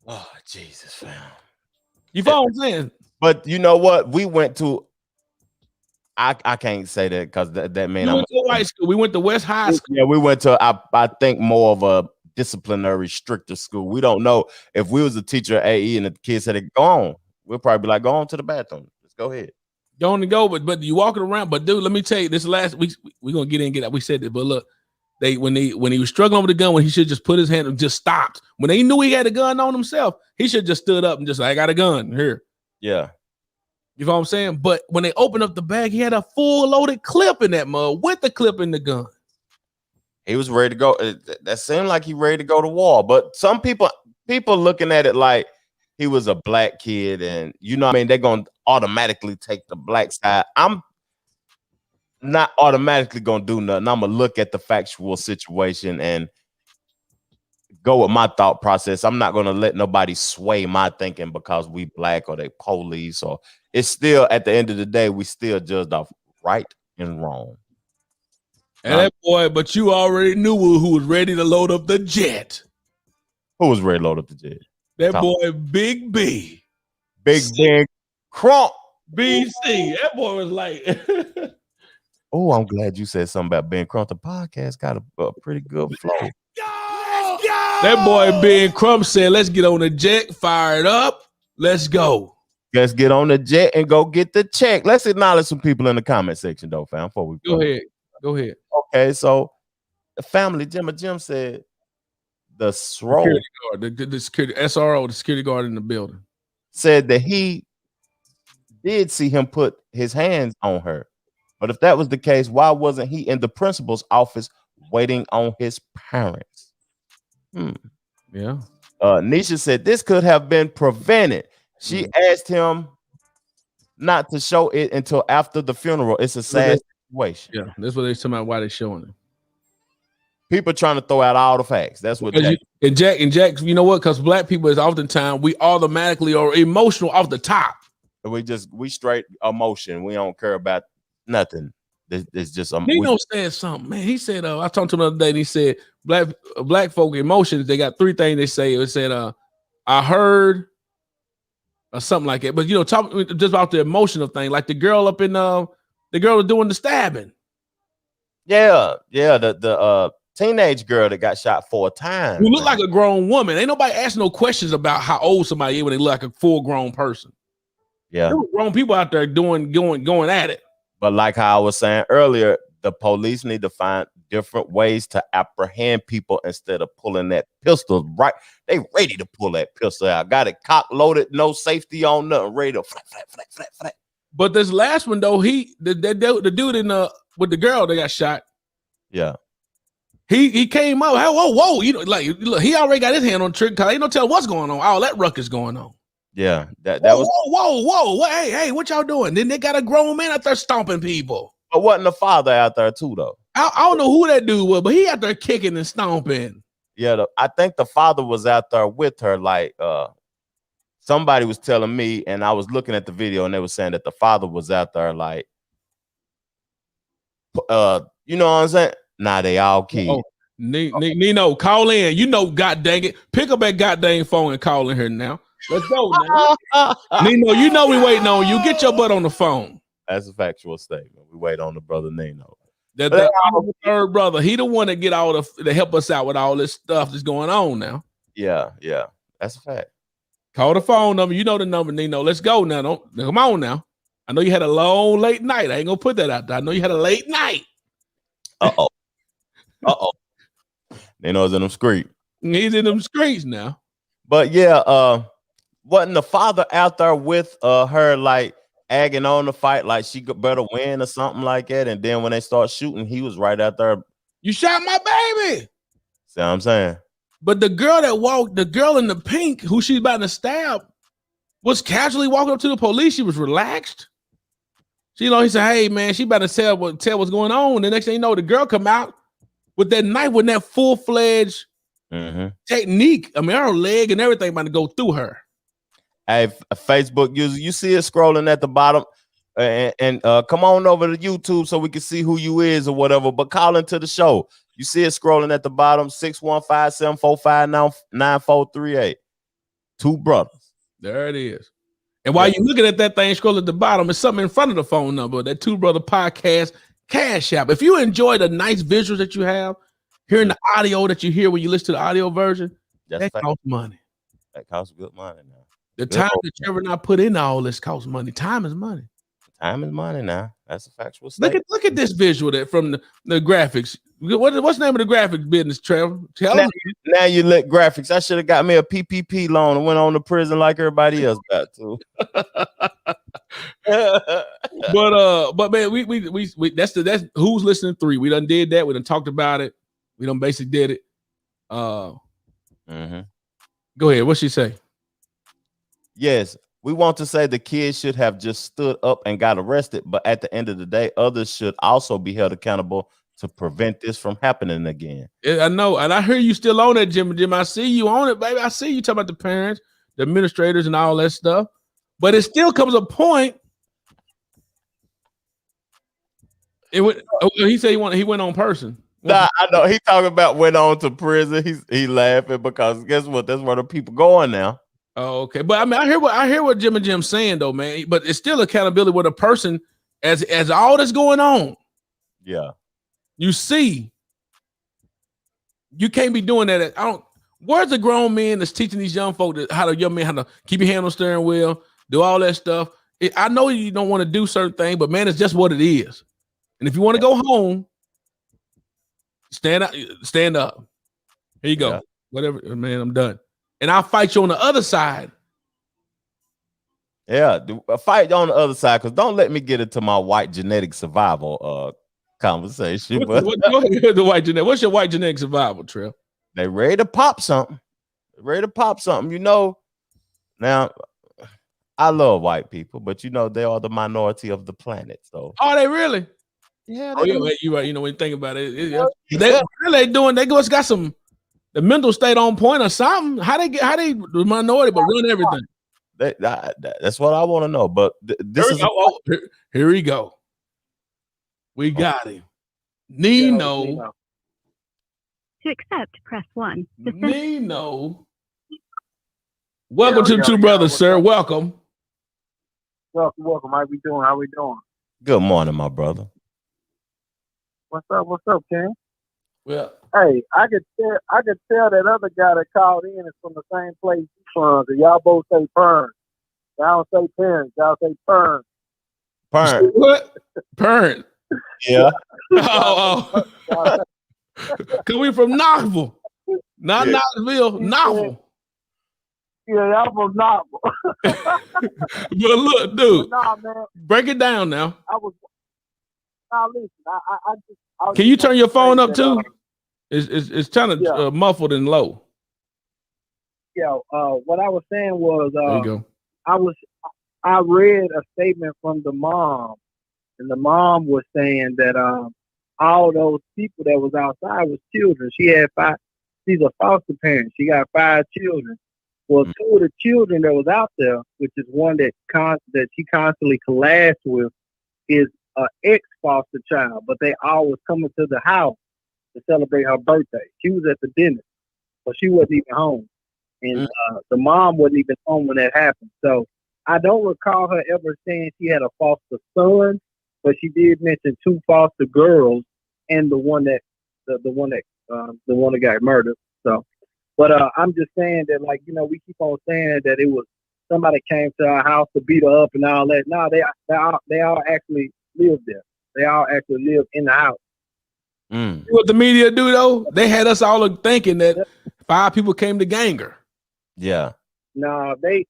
Oh, Jesus, fam. You follow what I'm saying? But you know what? We went to, I can't say that because that man. We went to white school. We went to West High School. Yeah, we went to, I think, more of a disciplinary, stricter school. We don't know if we was a teacher at AE and the kids said, go on. We'll probably be like, go on to the bathroom. Let's go ahead. Go on and go, but you walking around. But dude, let me tell you, this last week, we're going to get in and get out. We said this, but look. When he was struggling with the gun, when he should just put his hand and just stopped. When they knew he had a gun on himself, he should just stood up and just like, I got a gun here. Yeah. You know what I'm saying? But when they opened up the bag, he had a full loaded clip in that mug with the clip in the gun. He was ready to go. That seemed like he ready to go to war. But some people looking at it like he was a black kid and they're going to automatically take the black side. I'm not automatically gonna do nothing. I'm gonna look at the factual situation and go with my thought process. I'm not gonna let nobody sway my thinking because we black or they police or it's still at the end of the day, we still judged off right and wrong. And that boy, but you already knew who was ready to load up the jet. Who was ready to load up the jet? That boy, Big B. Big Ben Crump. BC. That boy was like oh, I'm glad you said something about Ben Crump. The podcast got a pretty good flow. Let's go! That boy Ben Crump said, let's get on the jet, fire it up. Let's go. Let's get on the jet and go get the check. Let's acknowledge some people in the comment section, though, fam. Before we Go ahead. Okay, so the family, Jim said the security guard, the security SRO, the security guard in the building, said that he did see him put his hands on her. But if that was the case, why wasn't he in the principal's office waiting on his parents? Yeah. Nisha said this could have been prevented. She asked him not to show it until after the funeral. It's a sad situation. Yeah, that's what they're talking about. Why they're showing it. People trying to throw out all the facts. That's what Jack, you know what? Because black people is oftentimes we automatically are emotional off the top. We straight emotion. We don't care about nothing. It's just Nino said something, man. He said, I talked to him the other day, and he said, black folk emotions, they got three things they say. It said, I heard, or something like that. But talk just about the emotional thing, like the girl up in the girl was doing the stabbing. Yeah, the teenage girl that got shot 4 times. Who looked like a grown woman. Ain't nobody asking no questions about how old somebody is when they look like a full grown person. Yeah, there were grown people out there going at it. But like how I was saying earlier, the police need to find different ways to apprehend people instead of pulling that pistol. Right, they ready to pull that pistol out. Got it cock loaded, no safety on nothing, ready to flat. But this last one though, the dude in with the girl that got shot. Yeah, he came up. Whoa! Look, he already got his hand on the trigger. Cause ain't no telling what's going on. All that ruckus going on. Yeah, that was whoa! Hey, what y'all doing? Then they got a grown man out there stomping people. But wasn't the father out there too, though? I don't know who that dude was, but he out there kicking and stomping. Yeah, I think the father was out there with her. Like somebody was telling me, and I was looking at the video, and they were saying that the father was out there, like, you know what I'm saying? Nah, they all kids. Oh, Nino, call in. God dang it, pick up that goddamn phone and call in here now. Let's go, man. Nino, we waiting on you. Get your butt on the phone. That's a factual statement. We wait on the brother Nino. The third brother, he the one that get all to help us out with all this stuff that's going on now. Yeah, that's a fact. Call the phone number. You know the number, Nino. Let's go now. Come on now. I know you had a long late night. I ain't gonna put that out there. I know you had a late night. Uh oh. Nino's in them streets. He's in them streets now. But yeah, wasn't the father out there with her, like egging on the fight, like she could better win or something like that? And then when they start shooting, he was right out there. You shot my baby. See what I'm saying? But the girl the girl in the pink, who she's about to stab, was casually walking up to the police. She was relaxed. He said, "Hey man, she about to tell what's going on." The next thing you know, the girl come out with that knife, with that full-fledged technique. I mean, her leg and everything about to go through her. Hey, Facebook user, you see it scrolling at the bottom, and come on over to YouTube so we can see who you is or whatever. But call into the show. You see it scrolling at the bottom, 615-745-9438. Two brothers. There it is. And while you're looking at that thing scroll at the bottom, it's something in front of the phone number, that Two Brother Podcast Cashapp. If you enjoy the nice visuals that you have, hearing the audio that you hear when you listen to the audio version, that costs money. That costs good money now. The time that Trevor and I put into all this costs money. Time is money. Time is money now. That's a factual statement. Look at this visual that from the graphics. What's the name of the graphics business, Trevor? Now you look graphics. I should have got me a PPP loan and went on to prison like everybody else got to. But man, we that's Who's Listening 3. We done did that. We done talked about it. We done basically did it. Go ahead. What'd she say? Yes, we want to say the kids should have just stood up and got arrested, but at the end of the day, others should also be held accountable to prevent this from happening again. I know, and I hear you still on that, Jim. I see you on it, baby. I see you talking about the parents, the administrators, and all that stuff. But it still comes a point. He said he went on person. Nah, I know he talking about went on to prison. He laughing because guess what? That's where the people going now. Oh, okay. But I mean, I hear what Jim and Jim's saying though, man. But it's still accountability with a person as all that's going on. Yeah. You see, you can't be doing that. Where's the grown man that's teaching these young folk how to keep your hand on the steering wheel, do all that stuff. I know you don't want to do certain things, but man, it's just what it is. And if you want to go home, stand up. Here you go. Yeah. Whatever, man, I'm done. And I'll fight you on the other side. Yeah, fight on the other side, because don't let me get into my white genetic survival conversation. What's your white genetic survival, Trev? They ready to pop something. You know, now I love white people, but you know, they are the minority of the planet. So are they really? Yeah, you're right. You know, when you think about it, they got some the mental state on point or something. How they the minority but run everything? That's what I want to know. But here we go. We got him. Nino. To accept, press 1. Nino. Welcome to the Two Brothers, sir. Welcome. Welcome. How we doing? Good morning, my brother. What's up, Ken? Well, hey, I could tell that other guy that called in is from the same place you from. Y'all both say Pern. Y'all don't say parents. Y'all say Pern. Pern. What? Pern. Yeah. Oh. Coming from Knoxville. Not Knoxville, Knoxville. Yeah, y'all from Knoxville. But look, dude. Nah, man. Break it down now. Listen. Can you turn your phone up too? It's kind of muffled and low. Yeah. What I was saying was, there you go. I read a statement from the mom, and the mom was saying that all those people that was outside was children. She had 5. She's a foster parent. She got 5 children. Well, 2 of the children that was out there, which is one that she constantly collabs with, is an ex-foster child, but they all was coming to the house to celebrate her birthday. She was at the dinner, but she wasn't even home. And the mom wasn't even home when that happened. So I don't recall her ever saying she had a foster son, but she did mention 2 foster girls and the one that got murdered. So, but I'm just saying that, like, you know, we keep on saying that it was somebody came to our house to beat her up and all that. No, they all actually live there. They all actually live in the house. What the media do though? They had us all thinking that 5 people came to gang her. Yeah. No, they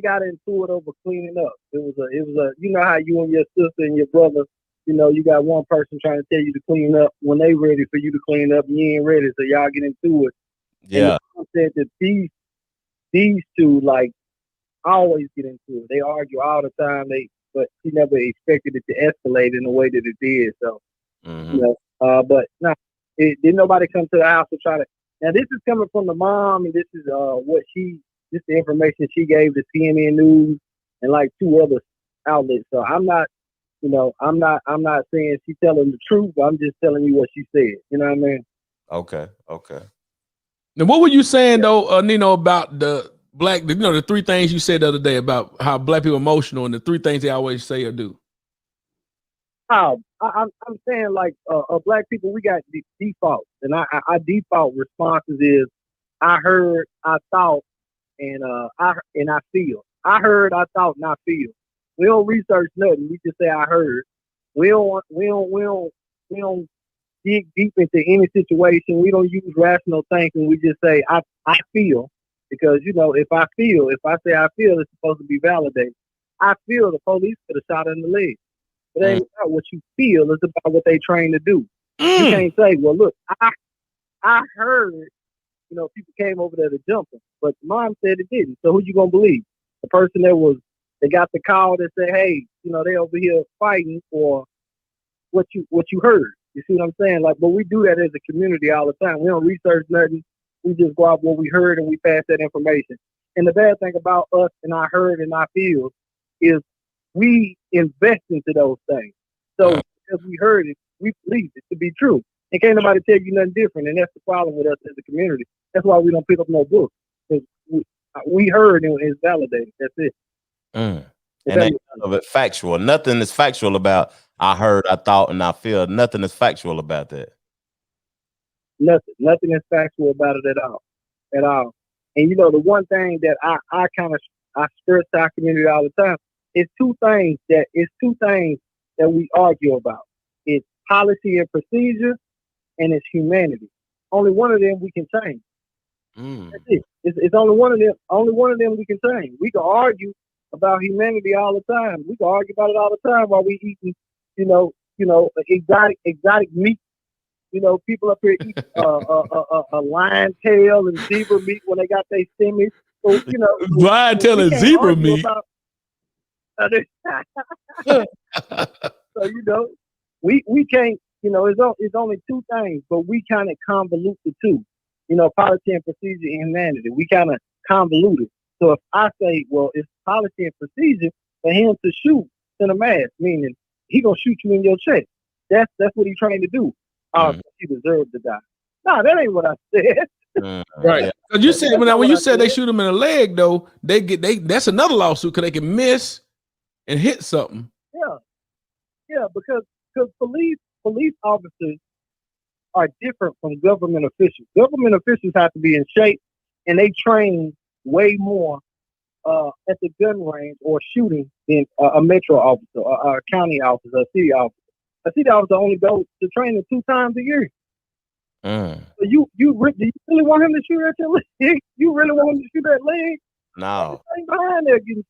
got into it over cleaning up. It was a you know how you and your sister and your brother, you know, you got one person trying to tell you to clean up when they ready for you to clean up and you ain't ready, so y'all get into it. Yeah. And said that these 2 like always get into it. They argue all the time. But she never expected it to escalate in the way that it did. So, you know, but no, didn't nobody come to the house to try to. Now this is coming from the mom, and this is this the information she gave to CNN News and like 2 other outlets. So I'm not saying she's telling the truth, but I'm just telling you what she said. You know what I mean? Okay. Now, what were you saying though, Nino, about the black? You know, the 3 things you said the other day about how black people are emotional, and the 3 things they always say or do. I'm saying like black people, we got defaults, and our default responses is I heard, I thought, and I feel. I heard, I thought, and I feel. We don't research nothing. We just say I heard. We don't dig deep into any situation. We don't use rational thinking. We just say I feel, because you know, if I say I feel, it's supposed to be validated. I feel the police could have shot her in the leg. It ain't about what you feel, it's about what they trained to do. You can't say, well, look, I heard, you know, people came over there to jump him, but mom said it didn't. So who you gonna believe? The person that got the call that said, hey, you know, they over here fighting, or what you heard. You see what I'm saying? Like, but we do that as a community all the time. We don't research nothing. We just go out what we heard and we pass that information. And the bad thing about us and I heard and I feel is we invest into those things. So because we heard it, we believe it to be true. And can't nobody tell you nothing different. And that's the problem with us as a community. That's why we don't pick up no books. Because we heard and it's validated. That's it. And ain't none of it factual. Nothing is factual about I heard, I thought, and I feel. Nothing is factual about that. Nothing is factual about it at all. And you know, the one thing that I kind of I stress to our community all the time. It's two things that we argue about. It's policy and procedure, and it's humanity. Only one of them we can change. That's it. It's only one of them. Only one of them we can change. We can argue about humanity all the time. We can argue about it all the time while we eating, exotic meat. People up here eat a lion tail and zebra meat when they got their Stimmy. So, lion tail and zebra meat. So we can't. It's only two things, but we kind of convolute the two. Policy and procedure and humanity. We kind of convolute it. So if I say, well, it's policy and procedure for him to shoot in a mask, meaning he gonna shoot you in your chest. That's what he's trying to do. He deserves to die. No, that ain't what I said. Right. Because you said when you said they shoot him in the leg, though, that's another lawsuit because they can miss and hit something. Yeah, because police officers are different from government officials. Government officials have to be in shape, and they train way more at the gun range or shooting than a metro officer, or a county officer, a city officer. A city officer only goes to training 2 times a year. So do you really want him to shoot at your leg? You really want him to shoot that leg? No. Behind there getting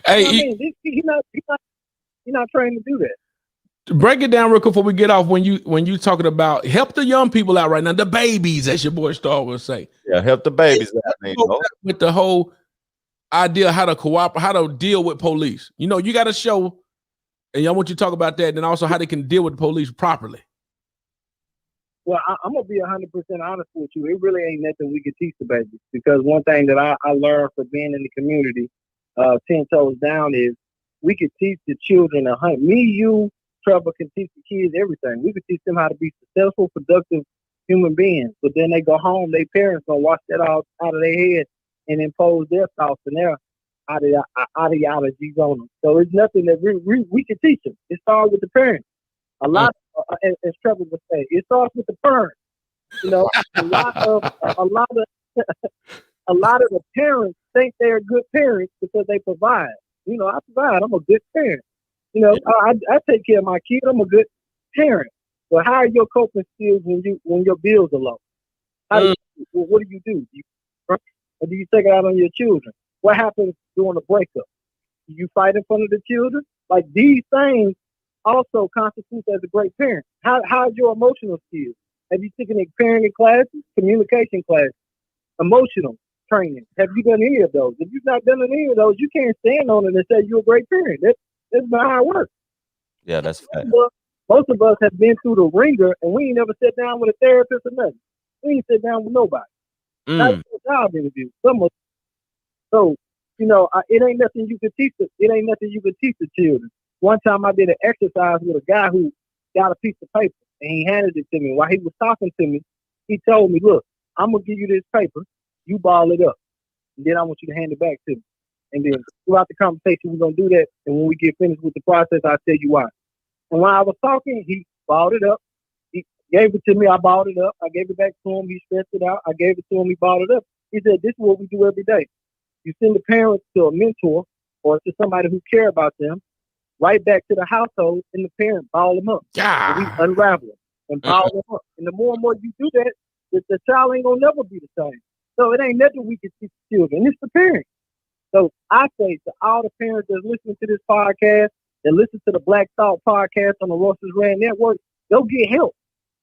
hey, he's not trained to do that. Break it down real quick before we get off. When you talking about help the young people out right now, the babies, as your boy Star will say. Yeah, help the babies out. With the whole idea how to cooperate, how to deal with police. You got to show, and I want you to talk about that, and then also how they can deal with the police properly. Well, I'm gonna be 100% honest with you. It really ain't nothing we can teach the babies, because one thing that I learned from being in the community, 10 toes down, is we could teach the children me, you, Trevor can teach the kids everything. We could teach them how to be successful, productive human beings. But then they go home, their parents gonna wash that all out of their head and impose their thoughts and their ideologies on them. So it's nothing that we can teach them. It starts with the parents. A lot, as Trevor would say, it starts with the parents. A lot of the parents think they're good parents because they provide. I provide. I'm a good parent. I take care of my kid. I'm a good parent. But how are your coping skills when your bills are low? What do? Or do you take it out on your children? What happens during a breakup? Do you fight in front of the children? Like, these things also constitute as a great parent. How's your emotional skills? Have you taken parenting classes, communication classes, emotional training? Have you done any of those? If you've not done any of those, you can't stand on it and say you're a great parent. That's not how it works. Yeah, that's fact. Most of us have been through the ringer, and we ain't never sat down with a therapist or nothing. We ain't sit down with nobody. That's a job interview. So, it ain't nothing you can teach. It ain't nothing you can teach the children. One time I did an exercise with a guy who got a piece of paper, and he handed it to me. While he was talking to me, he told me, "Look, I'm gonna give you this paper. You ball it up, and then I want you to hand it back to me. And then throughout the conversation, we're gonna do that. And when we get finished with the process, I'll tell you why." And while I was talking, he balled it up. He gave it to me. I balled it up. I gave it back to him. He stretched it out. I gave it to him. He balled it up. He said, "This is what we do every day. You send the parents to a mentor or to somebody who care about them, right back to the household, and the parent ball them up. And we unravel them and ball them up. And the more and more you do that, the child ain't gonna never be the same. So it ain't nothing we can teach the children. It's the parents. So I say to all the parents that's listening to this podcast and listen to the Black Thought podcast on the Roasters Rand Network, go get help.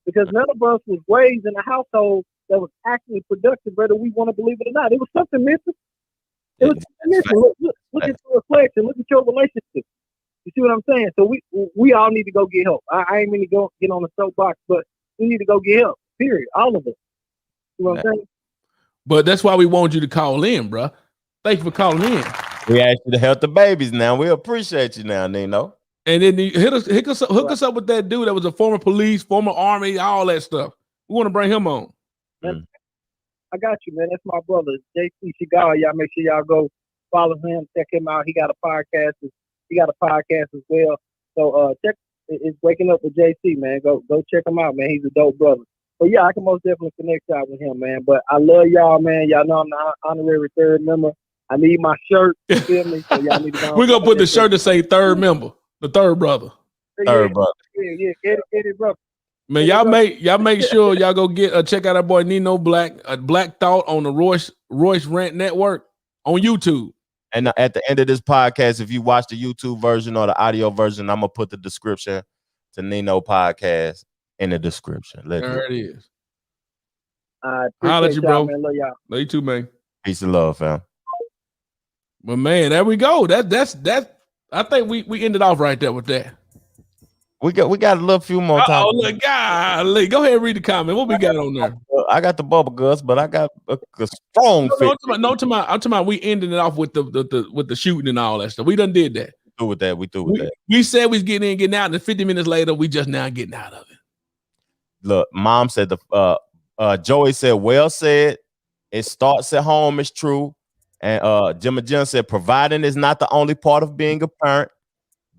Because none of us was raised in a household that was actually productive, whether we want to believe it or not. It was something missing. It was something missing. Look at your reflection. Look at your relationship. You see what I'm saying? So we all need to go get help. I ain't mean to go get on the soapbox, but we need to go get help. Period. All of us. You know what I'm saying? But that's why we want you to call in, bro. Thank you for calling in. We asked you to help the babies now. We appreciate you now, Nino. And then hook us up with that dude that was a former police, former army, all that stuff. We want to bring him on. I got you, man. That's my brother, JC Chigawa. Y'all make sure y'all go follow him, check him out. He got a podcast. He got a podcast as well. So check. It's Waking Up with JC, man. Go check him out, man. He's a dope brother. But yeah, I can most definitely connect y'all with him, man. But I love y'all, man. Y'all know I'm the honorary third member I need my shirt. You feel me? So y'all need to go. We're gonna put the shirt to say third member, the third brother. Third brother. Yeah, Eddie brother. Man, y'all make sure y'all go get check out our boy Nino Black, Black Thought on the Royce Rant Network on YouTube. And at the end of this podcast, if you watch the YouTube version or the audio version, I'm gonna put the description to Nino Podcast in the description. There it is. I Holla at you, bro. Man. Love y'all. Love you too, man. Peace and love, fam. Well, man, there we go. That's I think we ended off right there with that. We got a little few more time. Oh, look, golly. Go ahead and read the comment. What we got on there? I got the bubble guts, but I got a strong fit. I'm talking about we ended it off with the shooting and all that stuff. We done did that. We through with that. We said we was getting in, getting out, and 50 minutes later, we just now getting out of it. Look, Mom said Joey said, well said. It starts at home, it's true. And Jim and Jim said, providing is not the only part of being a parent.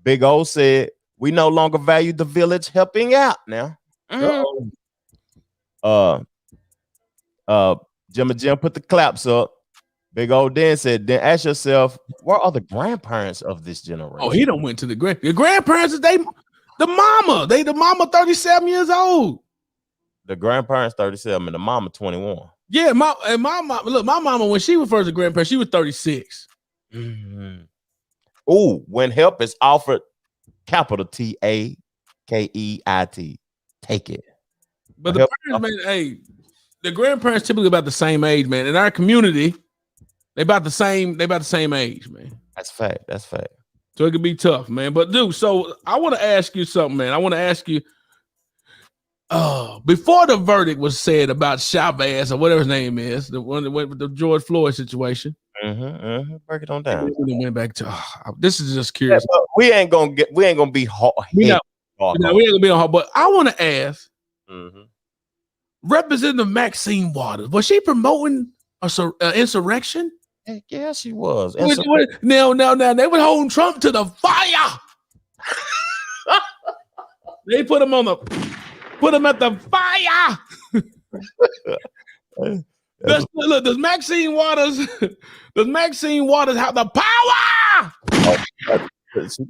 Big O said, we no longer value the village helping out now. Jim and Jim put the claps up. Big O Dan said, then ask yourself, where are the grandparents of this generation? Oh, he done went to the grandparents. The mama 37 years old. The grandparents 37 and the mama 21. Yeah, my mama, when she was first a grandparent, she was 36. Mm-hmm. Ooh, when help is offered, capital TAKEIT. Take it. But the parents, man, hey, the grandparents typically about the same age, man. In our community, they about the same age, man. That's fact. So it could be tough, man. But dude, so I want to ask you something, man. I want to ask you, before the verdict was said about Chavez or whatever his name is, the one that went with the George Floyd situation. Break it on down. We went back to this is just curious. Yeah, we ain't gonna be hard. We ain't gonna be on hard. But I want to ask, Representative Maxine Waters, was she promoting insurrection? Yeah, she was. Now they were holding Trump to the fire. They put him at the fire. Does Maxine Waters have the power? She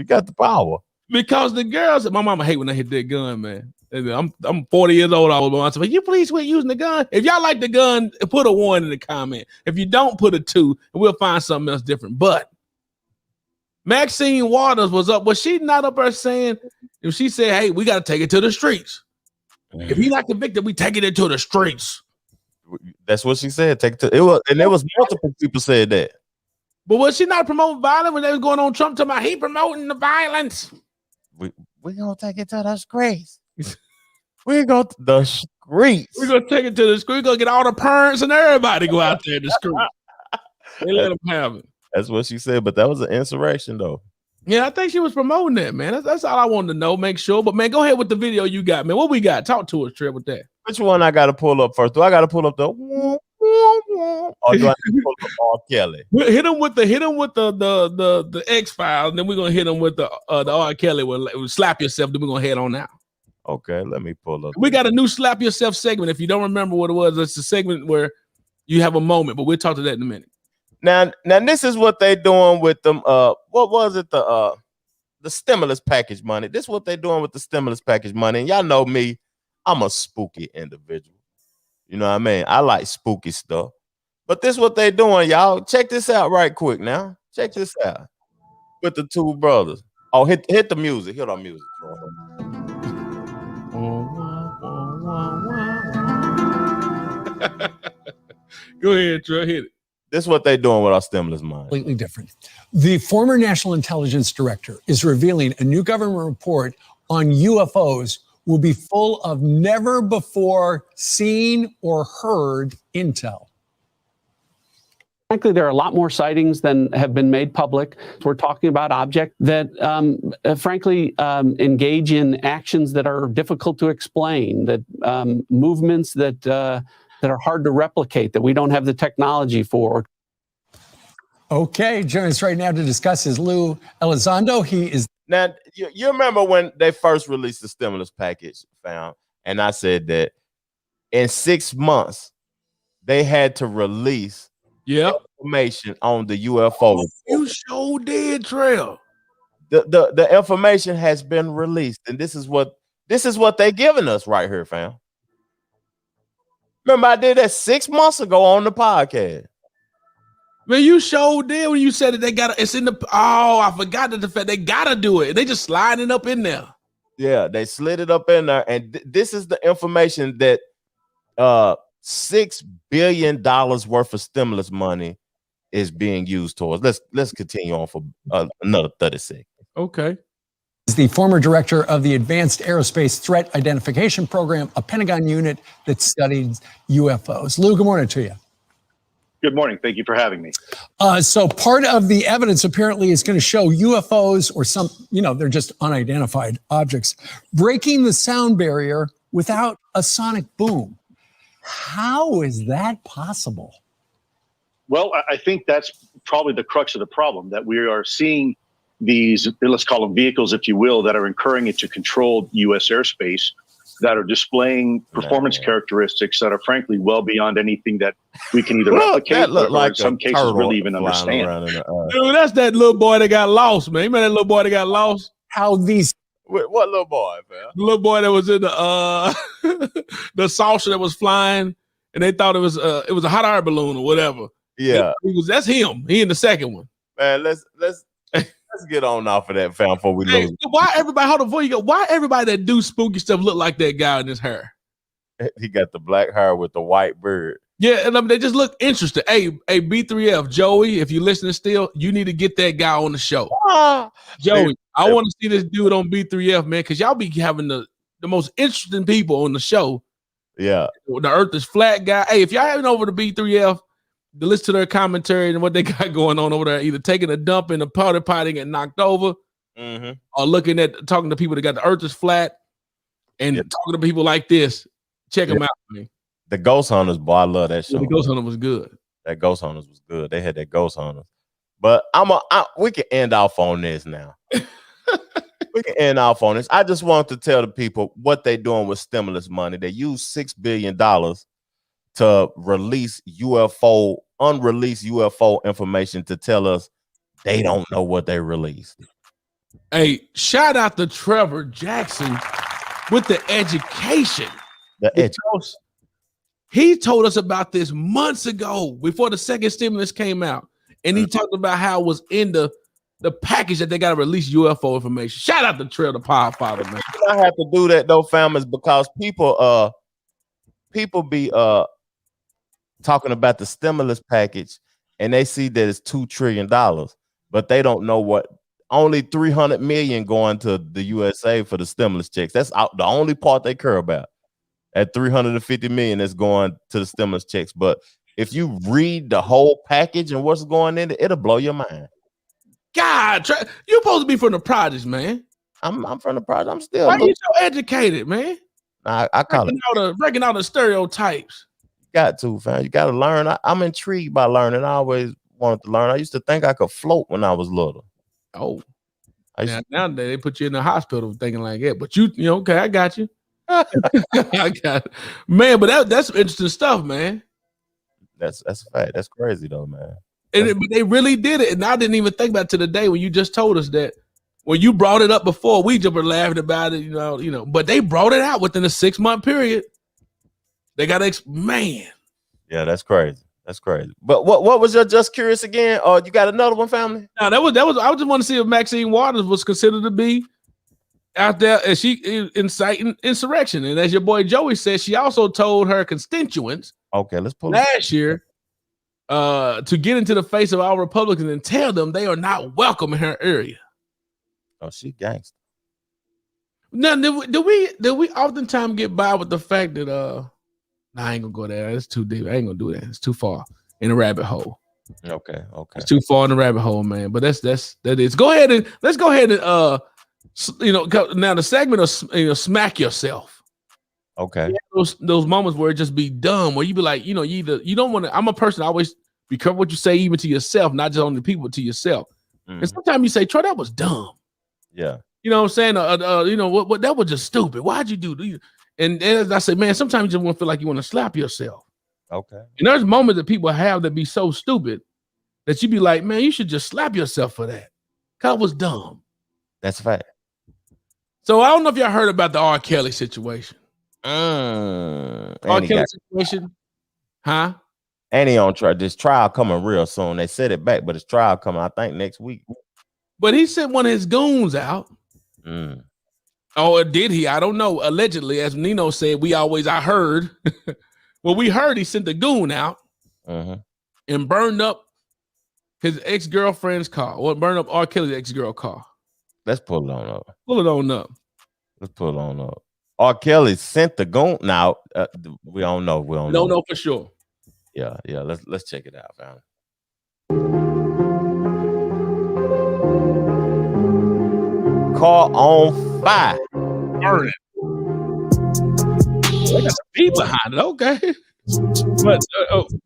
got the power. Because the girls, my mama hate when I hit that gun, man. I'm 40 years old. I was saying, you please quit using the gun. If y'all like the gun, put a 1 in the comment. If you don't, put a 2, and we'll find something else different. But Maxine Waters was up. Was she not up there saying, if she said, hey, we got to take it to the streets. If he not convicted, we take it into the streets. That's what she said. Take it to, it was, and there was multiple people said that. But was she not promoting violence when they was going on Trump talking about he promoting the violence? We gonna take it to the streets. We go to the streets. We're gonna take it to the street. We're gonna get all the parents and everybody go out there in the street. They let them have it. That's what she said, but that was an insurrection, though. Yeah, I think she was promoting that, man. That's all I wanted to know. Make sure, but man, go ahead with the video you got, man. What we got? Talk to us, Trev, with that. Which one I got to pull up first? Do I got to pull up the? Or do I need to pull up R. Kelly? Hit him with the X-Files, and then we're gonna hit him with the R. Kelly. We'll slap yourself. Then we're gonna head on out. Okay, let me pull up. We got a new slap yourself segment. If you don't remember what it was, it's a segment where you have a moment, but we'll talk to that in a minute. Now this is what they doing with them. What was it? The stimulus package money. This is what they doing with the stimulus package money. And y'all know me, I'm a spooky individual. You know what I mean? I like spooky stuff. But this is what they doing, y'all. Check this out right quick now. Check this out. With the two brothers. Oh, hit the music. Hit our music. Go ahead, Trey. Hit it. This is what they're doing with our stimulus money. Completely different. The former National Intelligence Director is revealing a new government report on UFOs will be full of never before seen or heard intel. Frankly, there are a lot more sightings than have been made public. We're talking about objects that, engage in actions that are difficult to explain, that movements that are hard to replicate, that we don't have the technology for. Okay, joining us right now to discuss is Lou Elizondo. He is. Now, you remember when they first released the stimulus package, fam, and I said that in 6 months, they had to release information on the UFO. You sure did, Trev. The information has been released, and this is what they giving us right here, fam. Remember, I did that 6 months ago on the podcast. Man, you sure did when you said that they got it's in the. Oh, I forgot that the fact they gotta do it. They just slide it up in there. Yeah, they slid it up in there, and this is the information that $6 billion worth of stimulus money is being used towards. Let's continue on for another 30 seconds. Okay. Is the former director of the Advanced Aerospace Threat Identification Program, a Pentagon unit that studies UFOs. Lou, good morning to you. Good morning. Thank you for having me. So part of the evidence apparently is going to show UFOs or some, they're just unidentified objects, breaking the sound barrier without a sonic boom. How is that possible? Well, I think that's probably the crux of the problem, that we are seeing these, let's call them vehicles, if you will, that are incurring into controlled U.S. airspace, that are displaying performance characteristics that are frankly well beyond anything that we can either replicate or in some cases really even understand. Dude, that's that little boy that got lost, man. You remember that little boy that got lost? How these... What little boy, man? The little boy that was in the the saucer that was flying, and they thought it was a hot air balloon or whatever. Yeah, that's him. He in the second one. Man, let's get on off of that, fam, before we lose. Why everybody? Hold on, before you go. Why everybody that do spooky stuff look like that guy in his hair? He got the black hair with the white beard. Yeah, and they just look interesting. Hey, B3F, Joey, if you're listening still, you need to get that guy on the show. Joey, I want to see this dude on B3F, man, because y'all be having the most interesting people on the show. Yeah. The Earth is flat guy. Hey, if y'all haven't over to B3F to listen to their commentary and what they got going on over there, either taking a dump in the powder pot and getting knocked over, or talking to people that got the Earth is flat and talking to people like this, check them out, man. The Ghost Hunters, boy, I love that show. Yeah, the Ghost Hunter was good. That Ghost Hunters was good. They had that Ghost Hunters. But we can end off on this now. We can end off on this. I just want to tell the people what they're doing with stimulus money. They use $6 billion to release unreleased UFO information to tell us they don't know what they released. Hey, shout out to Trevor Jackson with the education. He told us about this months ago before the second stimulus came out. And he talked about how it was in the package that they got to release UFO information. Shout out to Trev, the Power Father, man. I have to do that though, fam, is because people be talking about the stimulus package and they see that it's $2 trillion, but they don't know what only 300 million going to the USA for the stimulus checks. That's the only part they care about. At 350 million that's going to the stimulus checks. But if you read the whole package and what's going in it, it'll blow your mind. God, you're supposed to be from the projects, man. I'm from the project. I'm still. Why are you so educated, man? I call breaking out the stereotypes. Got to, fam. You got to learn. I'm intrigued by learning. I always wanted to learn. I used to think I could float when I was little. Oh, nowadays they put you in the hospital thinking like that. But you okay? I got you. I got it. Man, but that's interesting stuff, man. That's a fact. That's crazy though, man. But they really did it, and I didn't even think about it to the day when you just told us that. When you brought it up before, we just were laughing about it, you know. But they brought it out within a 6-month period. They got man. Yeah, that's crazy. That's crazy. But what was your just curious again? Or you got another one, family? No, that was. I just want to see if Maxine Waters was considered to be out there as she inciting insurrection. And as your boy Joey said, she also told her constituents let's pull last year to get into the face of our Republicans and tell them they are not welcome in her area. Oh, she gangster. Now, do we oftentimes get by with the fact that I ain't gonna go there. It's too deep. I ain't gonna do that. It's too far in the rabbit hole. Okay. It's too far in the rabbit hole, man. But that is. Let's go ahead and now the segment of smack yourself. Okay. Those moments where it just be dumb, where you be like, you don't want to. I'm a person. I always be careful what you say, even to yourself, not just on the people, to yourself. And sometimes you say, Troy, that was dumb. Yeah. You know what I'm saying? What that was just stupid. Why'd you do? And as I say, man, sometimes you just want to feel like you want to slap yourself. Okay. And there's moments that people have that be so stupid that you be like, man, you should just slap yourself for that. Cause it was dumb. That's a fact. So I don't know if y'all heard about the R. Kelly situation. R. Kelly situation, huh? And he on trial. This trial coming real soon. They set it back, but his trial coming, I think, next week. But he sent one of his goons out. Oh, did he? I don't know. Allegedly, as Nino said, I heard. Well, we heard he sent the goon out and burned up his ex-girlfriend's car. Or burned up R. Kelly's ex-girl car. Let's pull it on up. Pull it on up. Let's pull it on up. R. Kelly sent the goon. Now, we don't know. We don't know for sure. Yeah. Let's check it out, fam. Car on fire. Burning. They got some beat behind it. Okay. But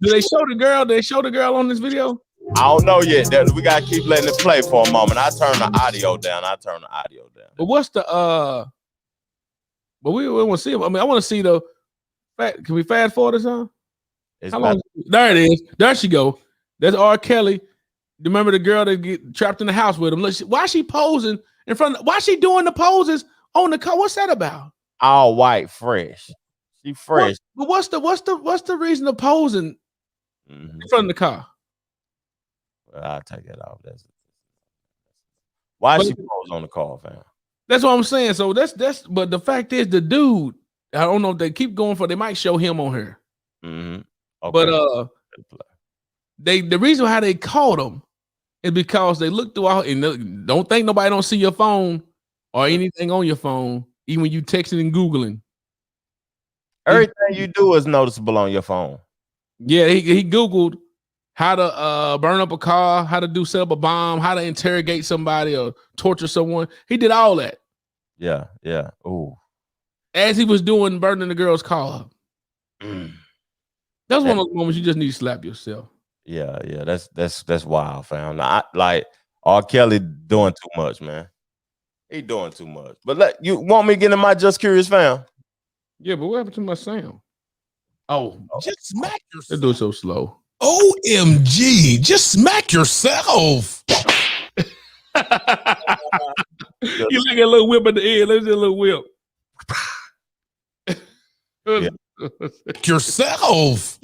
do they show the girl? They show the girl on this video? I don't know yet. We gotta keep letting it play for a moment. I turn the audio down. But what's the But we want to see it. I mean, I want to see the. Can we fast forward this on? How long? There it is. There she go. That's R. Kelly. Remember the girl that get trapped in the house with him? Look, why is she posing in front? Why is she doing the poses on the car? What's that about? All white, fresh. She fresh. But what's the reason of posing in front of the car? Well, I'll take that off. Why she pose on the car, fam? That's what I'm saying. So that's. But the fact is, the dude. I don't know if they keep going for. They might show him on here. Okay. But the reason how they caught him is because they looked throughout and don't think nobody don't see your phone or anything on your phone, even when you texting and Googling. Everything you do is noticeable on your phone. Yeah, he Googled how to burn up a car, how to set up a bomb, how to interrogate somebody or torture someone. He did all that. Yeah. Ooh. As he was burning the girl's car up. That's one of those moments you just need to slap yourself. Yeah. That's wild, fam. Like R. Kelly doing too much, man. He doing too much. But you want me to get in my Just Curious, fam? Yeah, but what happened to my sound? Oh, just smack yourself. They do it so slow. OMG, just smack yourself. You like a little whip at the end. Let's do a little whip. Yourself.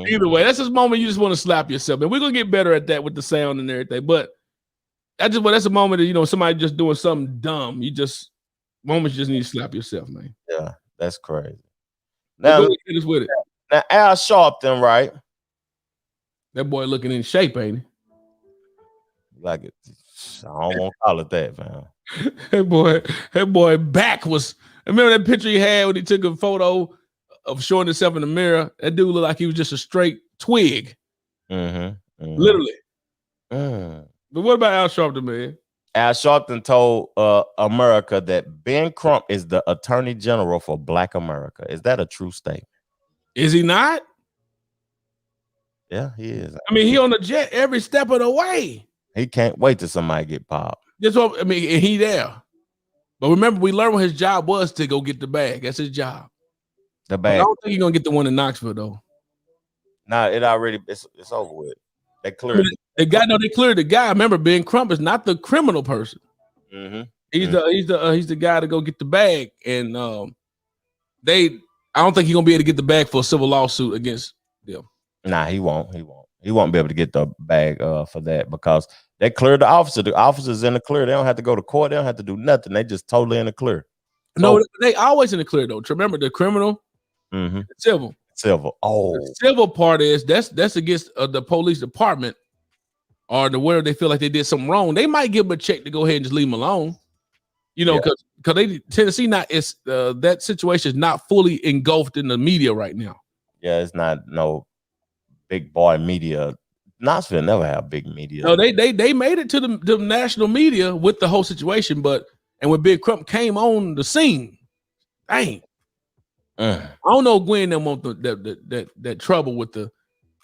Either way, that's this moment you just want to slap yourself. And we're gonna get better at that with the sound and everything. But that's a moment that somebody just doing something dumb. Moments you just need to slap yourself, man. Yeah, that's crazy. Now hit us with it. Now Al Sharpton, right? That boy looking in shape, ain't he? Like it. I don't want to call it that, man. That boy back was. Remember that picture he had when he took a photo of showing himself in the mirror? That dude looked like he was just a straight twig. Literally. But what about Al Sharpton, man? Al Sharpton told America that Ben Crump is the Attorney General for Black America. Is that a true statement? Is he not? Yeah, he is. I mean, he on the jet every step of the way. He can't wait till somebody get popped. That's what I mean. And he there. But remember, we learned what his job was to go get the bag. That's his job. The bag. I don't think he's gonna get the one in Knoxville though. Nah, it's over with. They cleared it. They cleared the guy. Remember, Ben Crump is not the criminal person. He's the guy to go get the bag. And I don't think he's gonna be able to get the bag for a civil lawsuit against them. Nah, he won't. He won't be able to get the bag for that because they cleared the officer. The officer's in the clear. They don't have to go to court. They don't have to do nothing. They just totally in the clear. No, they always in the clear though. Remember the criminal, civil. Oh, the civil part is that's against the police department or where they feel like they did something wrong. They might give them a check to go ahead and just leave them alone. Because Tennessee that situation is not fully engulfed in the media right now. Yeah, it's not no big boy media. Knoxville never have big media. No, they made it to the national media with the whole situation, and when Big Crump came on the scene, dang. I don't know Gwen them want that trouble with the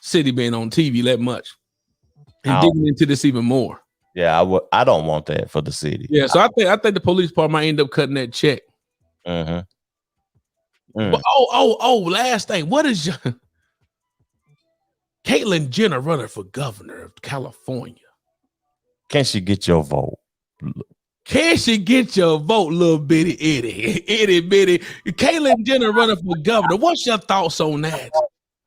city being on TV that much and digging into this even more. Yeah, I don't want that for the city. Yeah, so I think the police part might end up cutting that check. But last thing, what is your Caitlyn Jenner running for governor of California. Can she get your vote? Can she get your vote, little bitty itty bitty? Caitlyn Jenner running for governor. What's your thoughts on that?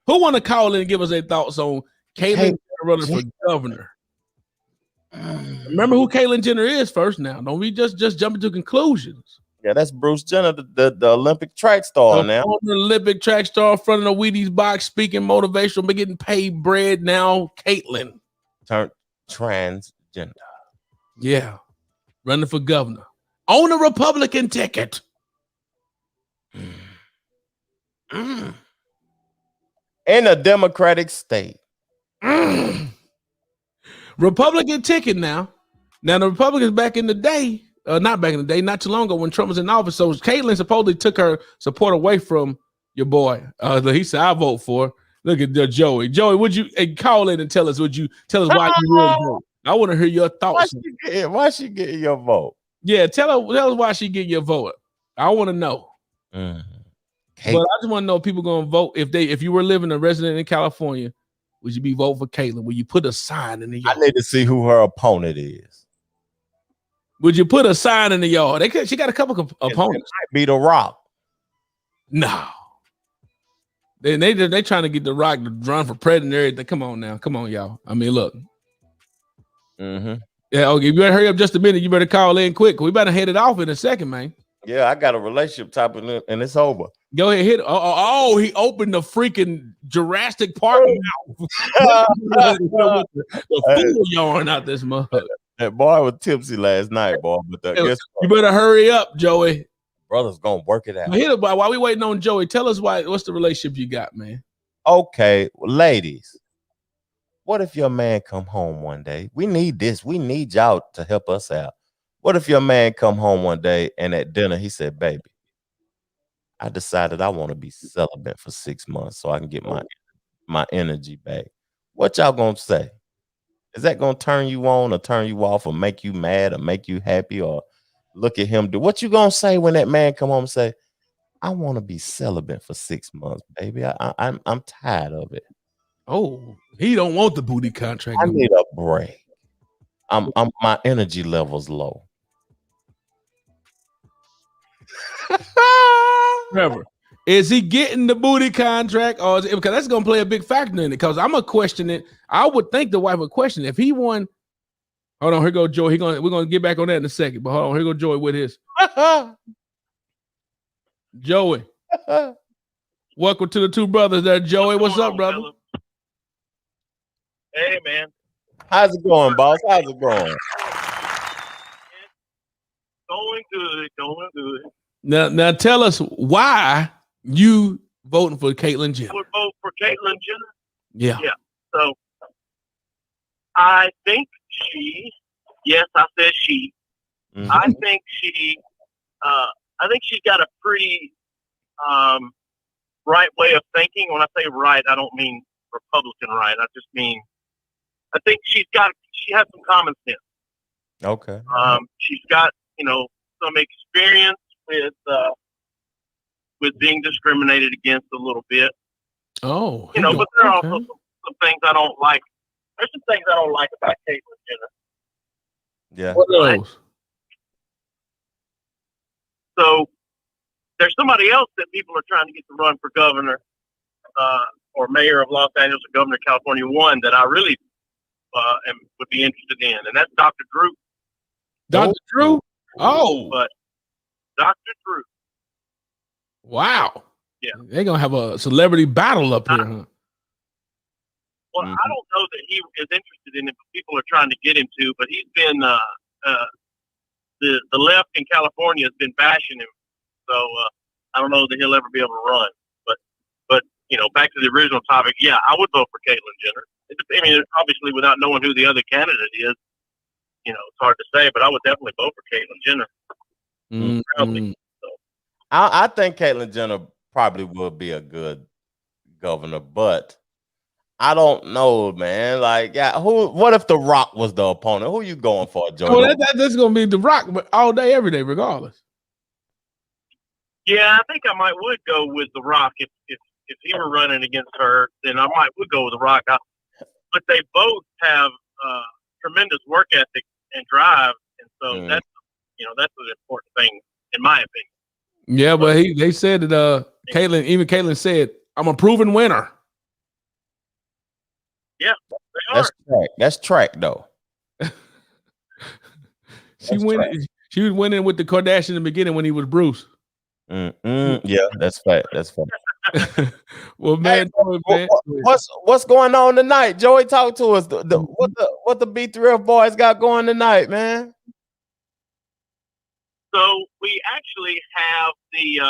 Who want to call in and give us their thoughts on Caitlyn Jenner running for governor? Remember who Caitlyn Jenner is first now. Don't we just jumping to conclusions. Yeah, that's Bruce Jenner, the Olympic track star now. The Olympic track star, front of the Wheaties box, speaking motivational, but getting paid bread now. Caitlyn. Turned transgender. Yeah. Running for governor. On a Republican ticket. In a Democratic state. Republican ticket now. Now, the Republicans back in the day, not back in the day, not too long ago when Trump was in office. So Caitlyn supposedly took her support away from your boy. He said, I vote for. Look at Joey. Joey, would you call in and tell us why you really vote? I want to hear your thoughts. Why she getting your vote? Yeah, tell us why she getting your vote. I want to know. But I just want to know if people gonna vote if you were living a resident in California, would you be voting for Caitlyn? Would you put a sign in the yard? I need to see who her opponent is. Would you put a sign in the yard? She got a couple of opponents. It might be The Rock. No. They trying to get The Rock to run for president and everything. Come on now. Come on, y'all. I mean, look. Mm-hmm. Yeah, okay. You better hurry up just a minute. You better call in quick. We better head it off in a second, man. Yeah, I got a relationship topic and it's over. Go ahead, hit. Oh, he opened the freaking Jurassic Park mouth. the fool yarn out this mug. That boy was tipsy last night, boy. But you better hurry up, Joey. Brother's gonna work it out. Hit it, boy. While we waiting on Joey, tell us what's the relationship you got, man? Okay, ladies. What if your man come home one day? We need this. We need y'all to help us out. What if your man come home one day and at dinner he said, baby, I decided I want to be celibate for 6 months so I can get my energy back. What y'all gonna say? Is that gonna turn you on or turn you off or make you mad or make you happy or look at him do? What you gonna say when that man come home and say, I want to be celibate for 6 months, baby. I'm tired of it. Oh, he don't want the booty contract. I need a break. My energy level's low. Trevor, is he getting the booty contract or because that's gonna play a big factor in it? Because I'm gonna question it. I would think the wife would question it. If he won. Hold on, here go Joey. We're gonna get back on that in a second. But hold on, here go Joey with his. Joey. Welcome to the two brothers there, Joey. What's up, brother? Hey, man. How's it going, boss? How's it going? Going good. Now tell us why you voting for Caitlyn Jenner. I would vote for Caitlyn Jenner. Yeah. So I think she. Yes, I said she. Mm-hmm. I think she. I think she's got a pretty right way of thinking. When I say right, I don't mean Republican right. I just mean I think she has some common sense. Okay. She's got some experience with being discriminated against a little bit. Oh, but there are also some things I don't like. There's some things I don't like about Caitlyn Jenner. Yeah. What are those? So there's somebody else that people are trying to get to run for governor or mayor of Los Angeles or governor of California, one that I really would be interested in, and that's Dr. Drew. Dr. Drew? Oh. But Dr. Drew. Wow. Yeah. They're going to have a celebrity battle up here, huh? Well, I don't know that he is interested in it, but people are trying to get him to. But he's been the left in California has been bashing him, so I don't know that he'll ever be able to run. But back to the original topic, yeah, I would vote for Caitlyn Jenner. I mean, obviously, without knowing who the other candidate is, it's hard to say. But I would definitely vote for Caitlyn Jenner. Mm-hmm. I think Caitlyn Jenner probably would be a good governor, but I don't know, man. Like, what if The Rock was the opponent? Who you going for, Joe? Oh, that's going to be The Rock, but all day, every day, regardless. Yeah, I think I would go with The Rock if he were running against her. Then would go with The Rock. but they both have tremendous work ethic and drive, and so that's an important thing in my opinion. Yeah, but they said that Caitlin said, I'm a proven winner. Yeah, they are. That's track though. She was winning with the Kardashians in the beginning when he was Bruce. Yeah, that's fact. That's fact. Well, man, what's going on tonight? Joey, talk to us. What the B3F boys got going tonight, man? So we actually have the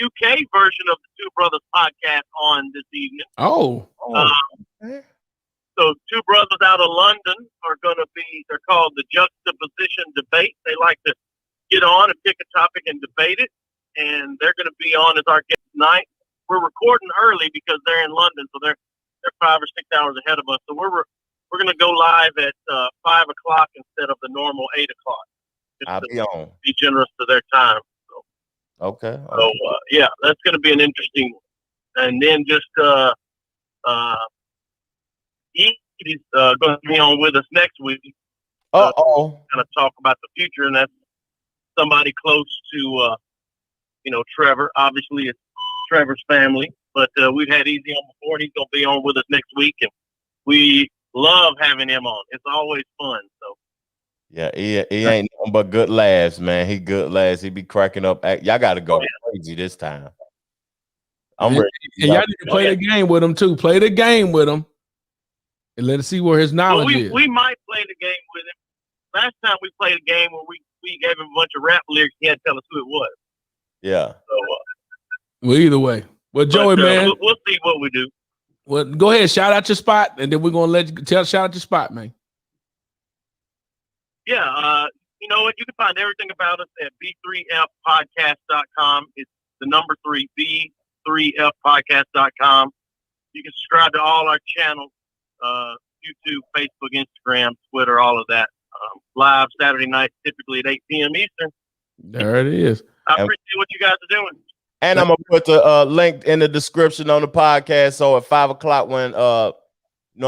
UK version of the Two Brothers podcast on this evening. So Two Brothers out of London are going to be, they're called the Juxtaposition Debate. They like to get on and pick a topic and debate it. And they're going to be on as our guest tonight. We're recording early because they're in London, so they're 5 or 6 hours ahead of us. So we're going to go live at 5 o'clock instead of the normal 8 o'clock. I'll be on. Be generous to their time. So, okay. So yeah, that's going to be an interesting one. And then just he's going to be on with us next week. Going to talk about the future, and that's somebody close to Trevor. Obviously, it's Trevor's family, but we've had Easy on before, and he's going to be on with us next week, and we love having him on. It's always fun. So. Yeah, he ain't nothing but good laughs, man. He good laughs. He be cracking up. Y'all got to go crazy this time. I'm ready. And y'all need to play the game with him too. Play the game with him, and let us see where his knowledge is. We might play the game with him. Last time we played a game where we gave him a bunch of rap lyrics, he had to tell us who it was. Yeah. So, well, either way. Well, Joey, man, we'll see what we do. Well, go ahead, shout out your spot, and then we're gonna let you shout out your spot, man. Yeah, you know what? You can find everything about us at b3fpodcast.com. It's the number 3, b3fpodcast.com. You can subscribe to all our channels, YouTube, Facebook, Instagram, Twitter, all of that. Live Saturday night, typically at 8 p.m. Eastern. There it is. I appreciate what you guys are doing. And I'm going to put the link in the description on the podcast. So at 5 o'clock when, you know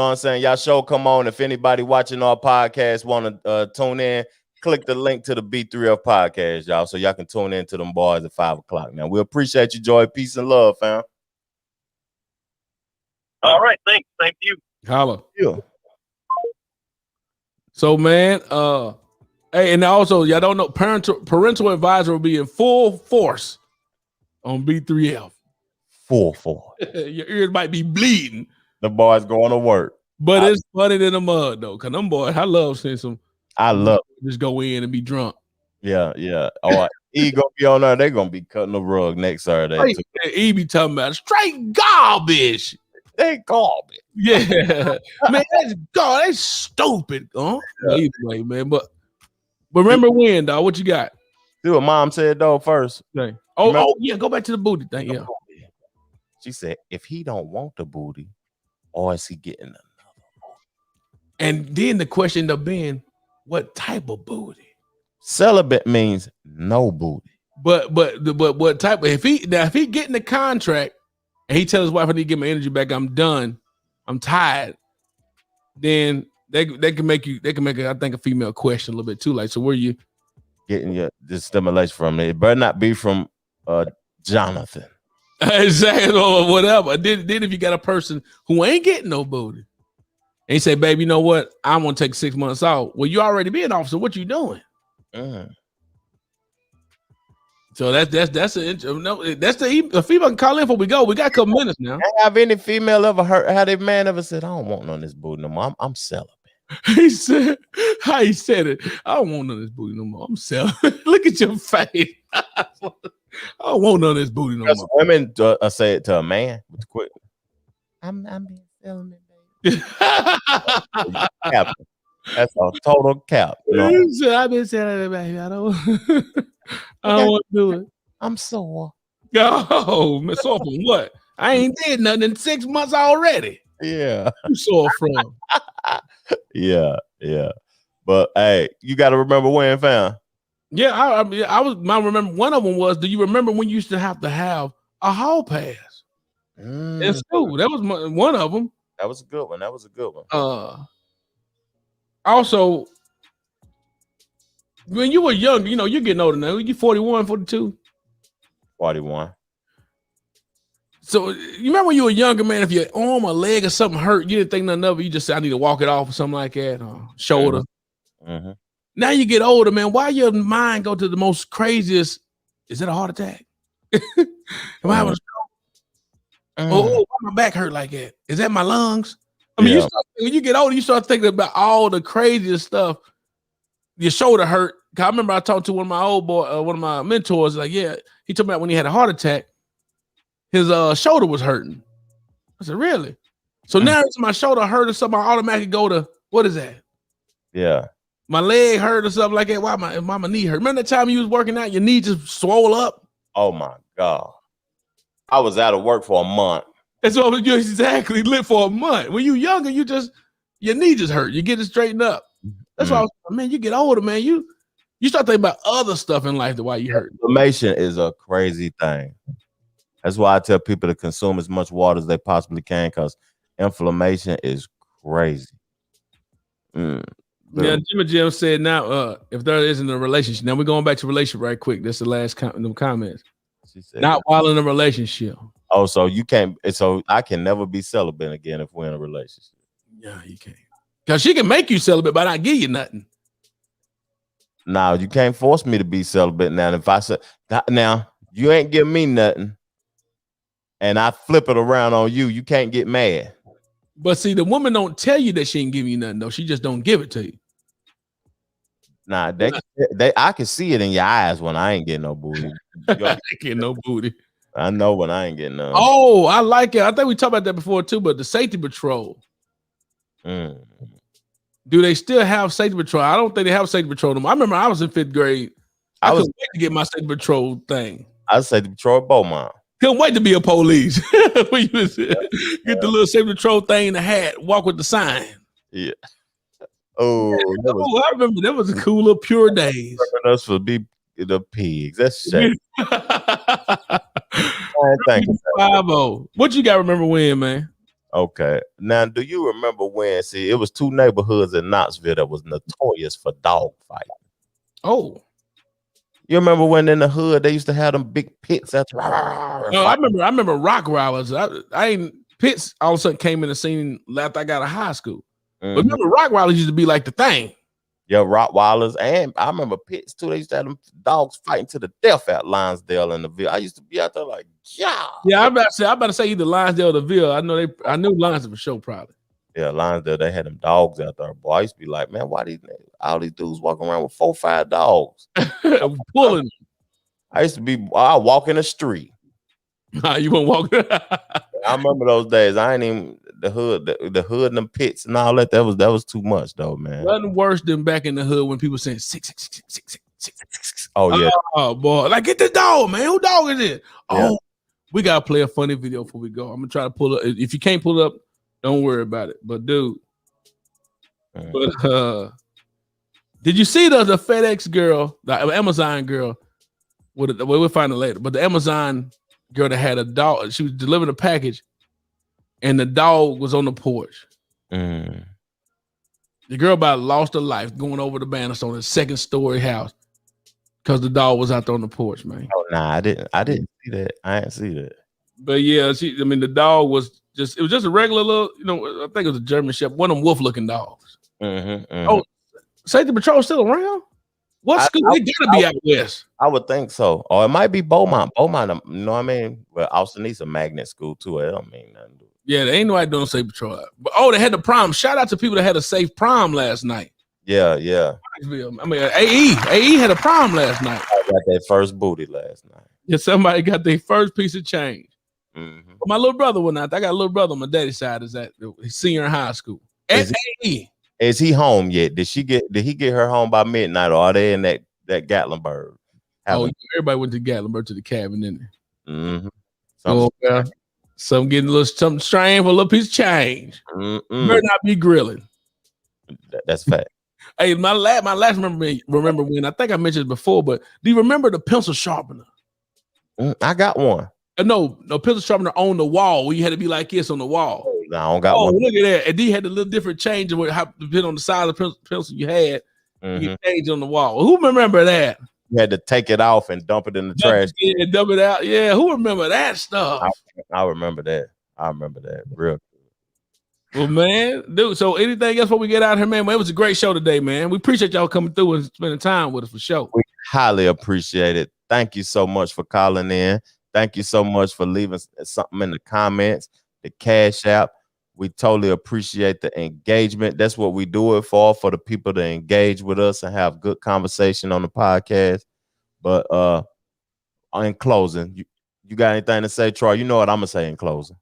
what I'm saying, y'all show come on. If anybody watching our podcast want to tune in, click the link to the B3F podcast, y'all, so y'all can tune in to them boys at 5 o'clock. Now, we appreciate you, Joy. Peace and love, fam. All right. Thanks. Thank you. Holla. Yeah. So, man, hey, and also, y'all don't know, parental advisor will be in full force on B3F. Full force. Your ears might be bleeding. The boys going to work. But it's funny in the mud, though, because them boys, I love seeing some. I love just go in and be drunk. Yeah, yeah. Oh, E gonna be on there. They're gonna be cutting the rug next Saturday. E be talking about straight garbage. They garbage. Yeah, man, that's stupid. Huh? Yeah. Either way, man. But remember when, dog? What you got? See what Mom said though first. Oh, yeah. Go back to the booty thing. Yeah. She said, if he don't want the booty, or is he getting another booty? And then the question ended up being, what type of booty? Celibate means no booty. But what type? If he getting the contract and he tells his wife, I need to get my energy back, I'm done, I'm tired, then they can make I think a female question a little bit too. Like, so where you getting your this stimulation from? It better not be from Jonathan. Exactly, or whatever. Then if you got a person who ain't getting no booty, and he say, babe, you know what? I want to take 6 months off. Well, you already being off, so what you doing? So that's the female can call in before we go. We got a couple minutes now. Have any female ever heard? Had a man ever said, I don't want none of this booty no more. I'm celibate. He said, how he said it. I don't want none of this booty no more. I'm celibate. Look at your face. I don't want none of this booty no more. Women say it to a man with quick. I'm being celibate, baby. That's a total cap. You know? I've been celibate, baby. I don't want to do it. I'm sore. Oh, Miss Sore from what? I ain't did nothing in 6 months already. Yeah. You sore from? Yeah. But hey, you got to remember when, fam. Yeah, I remember one of them was. Do you remember when you used to have a hall pass in school? That was one of them. That was a good one. Also, when you were young, you know, you're getting older now. You 41, 42? 41. So you remember when you were younger, man, if your arm or leg or something hurt, you didn't think nothing of it. You just said, I need to walk it off or something like that, or shoulder. Mm-hmm. Now you get older, man. Why your mind go to the most craziest? Is it a heart attack? Am I having a stroke? Oh, why my back hurt like that? Is that my lungs? I mean, when you get older, you start thinking about all the craziest stuff. Your shoulder hurt. I remember I talked to one of my mentors. Like, yeah, he told me that when he had a heart attack, his shoulder was hurting. I said, really? So now it's my shoulder hurt or something, I automatically go to, what is that? Yeah. My leg hurt or something like that. Why my knee hurt? Remember that time you was working out, your knee just swole up? Oh my God. I was out of work for a month. That's what you exactly lived for a month. When you younger, your knee just hurt. You get it straightened up. That's why I was, man, you get older, man. You start thinking about other stuff in life. Why you hurt. Inflammation is a crazy thing. That's why I tell people to consume as much water as they possibly can, because inflammation is crazy. Yeah, Jim said now, if there isn't a relationship, now we're going back to relationship right quick. That's the last comments. She said, not while in a relationship. Oh, so you can't. So I can never be celibate again if we're in a relationship. Yeah, you can't. Because she can make you celibate, but not give you nothing. Now you can't force me to be celibate. Now, if I said, now you ain't giving me nothing, and I flip it around on you, you can't get mad. But see, the woman don't tell you that she ain't giving you nothing, though. She just don't give it to you. Nah, I can see it in your eyes when I ain't getting no booty. I ain't getting no booty. I know when I ain't getting none. Oh, I like it. I think we talked about that before too, but the safety patrol. Do they still have safety patrol? I don't think they have safety patrol anymore. I remember I was in 5th grade. I couldn't wait to get my safety patrol thing. I was safety patrol at Beaumont. Couldn't wait to be a police. When you was, get the little safety patrol thing in the hat, walk with the sign. Yeah. Oh, I remember that was a cool little pure days. Us for be the pigs. That's shit. What you got? Remember when, man? Okay. Now, do you remember when? See, it was 2 neighborhoods in Knoxville that was notorious for dog fighting. Oh, you remember when in the hood they used to have them big pits? I remember rock rivals. I ain't pits. All of a sudden came in the scene after I got out of high school. But remember, rock rivals used to be like the thing. Yeah, Rottweilers, and I remember pits too. They used to have them dogs fighting to the death at Lionsdale and the Ville. I used to be out there like, yeah. Yeah, I'm about to say either Lionsdale or the Ville. I knew Lionsdale for sure, probably. Yeah, Lionsdale, they had them dogs out there. Boy, I used to be like, man, why all these dudes walking around with 4 or 5 dogs? Pulling. I walk in the street. You won't walk. I remember those days. I ain't even the hood and them pits and all that. That was too much though, man. Nothing worse than back in the hood when people saying 6, 6, 6, 6, 6, 6. Oh yeah. Oh boy, like get this dog, man. Who dog is it? Yeah. Oh, we gotta play a funny video before we go. I'm gonna try to pull it. If you can't pull it up, don't worry about it. But dude, did you see the FedEx girl, the Amazon girl? We'll find it later. But the Amazon girl that had a dog, she was delivering a package, and the dog was on the porch. The girl about lost her life going over the banister on a 2nd-story house because the dog was out there on the porch, man. Oh nah, I didn't see that. I didn't see that. But yeah, the dog was just a regular little, I think it was a German Shepherd, one of them wolf-looking dogs. Oh, safety patrol still around? What school? They gotta be out west. I would think so. Or it might be Beaumont. Beaumont, you know what I mean? Well, Austin needs a magnet school too. It don't mean nothing. Yeah, they ain't nobody doing safe patrol. But they had the prom. Shout out to people that had a safe prom last night. Yeah. I mean, AE had a prom last night. I got that first booty last night. Yeah, somebody got their first piece of change. But my little brother went out. I got a little brother on my daddy's side. Is at senior in high school. At AE. Is he home yet? Did he get her home by midnight, or are they in that Gatlinburg? Everybody went to Gatlinburg to the cabin, didn't they? Mm-hmm. Some getting a little something strange for a little piece of change. Better not be grilling. That's fact. Hey, my last remember when I think I mentioned it before, but do you remember the pencil sharpener? I got one. No pencil sharpener on the wall where you had to be like this on the wall. I don't got one. Look at that. And he had a little different change with how depending on the size of the pencil you had. You change on the wall. Who remember that? You had to take it off and dump it in the trash. Yeah, dump it out. Yeah, who remember that stuff? I remember that. Real. Well, man, dude. So anything else before we get out here, man? It was a great show today, man. We appreciate y'all coming through and spending time with us for sure. We highly appreciate it. Thank you so much for calling in. Thank you so much for leaving something in the comments, the Cashapp. We totally appreciate the engagement. That's what we do it for the people to engage with us and have good conversation on the podcast. But in closing, you got anything to say, Troy? You know what I'm gonna say in closing.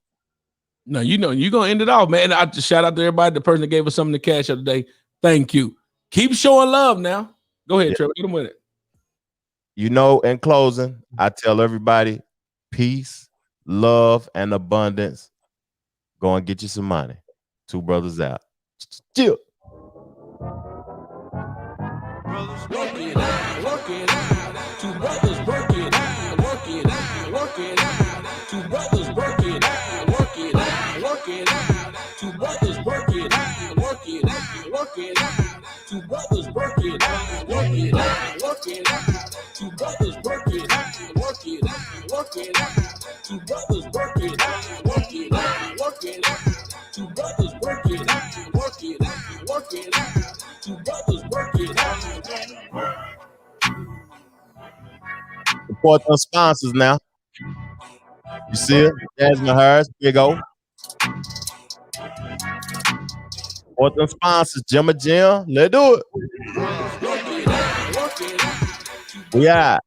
No, you know you're gonna end it off, man. I just shout out to everybody, the person that gave us something to cash out today. Thank you. Keep showing love now. Go ahead, Trevor. Get them with it. You know, in closing, I tell everybody peace, love, and abundance. Go and get you some money. Two brothers out. Chill. Brothers work it out, work it out. Two brothers work it out, work it out, work it out. Two brothers work it out, work it out, work it out. Two brothers work it out, work it out, work it out. Two brothers work it out, work it out, work it out. Two brothers work it out, work it out, work it out. Two brothers work it out, work it out, work it out. Two brothers work it out, work it out, work it out. Two brothers work it out. Support those sponsors now. You see it? Jasmine Harris, Big O. Support them sponsors, Jim and Jim. Let's do it. We out.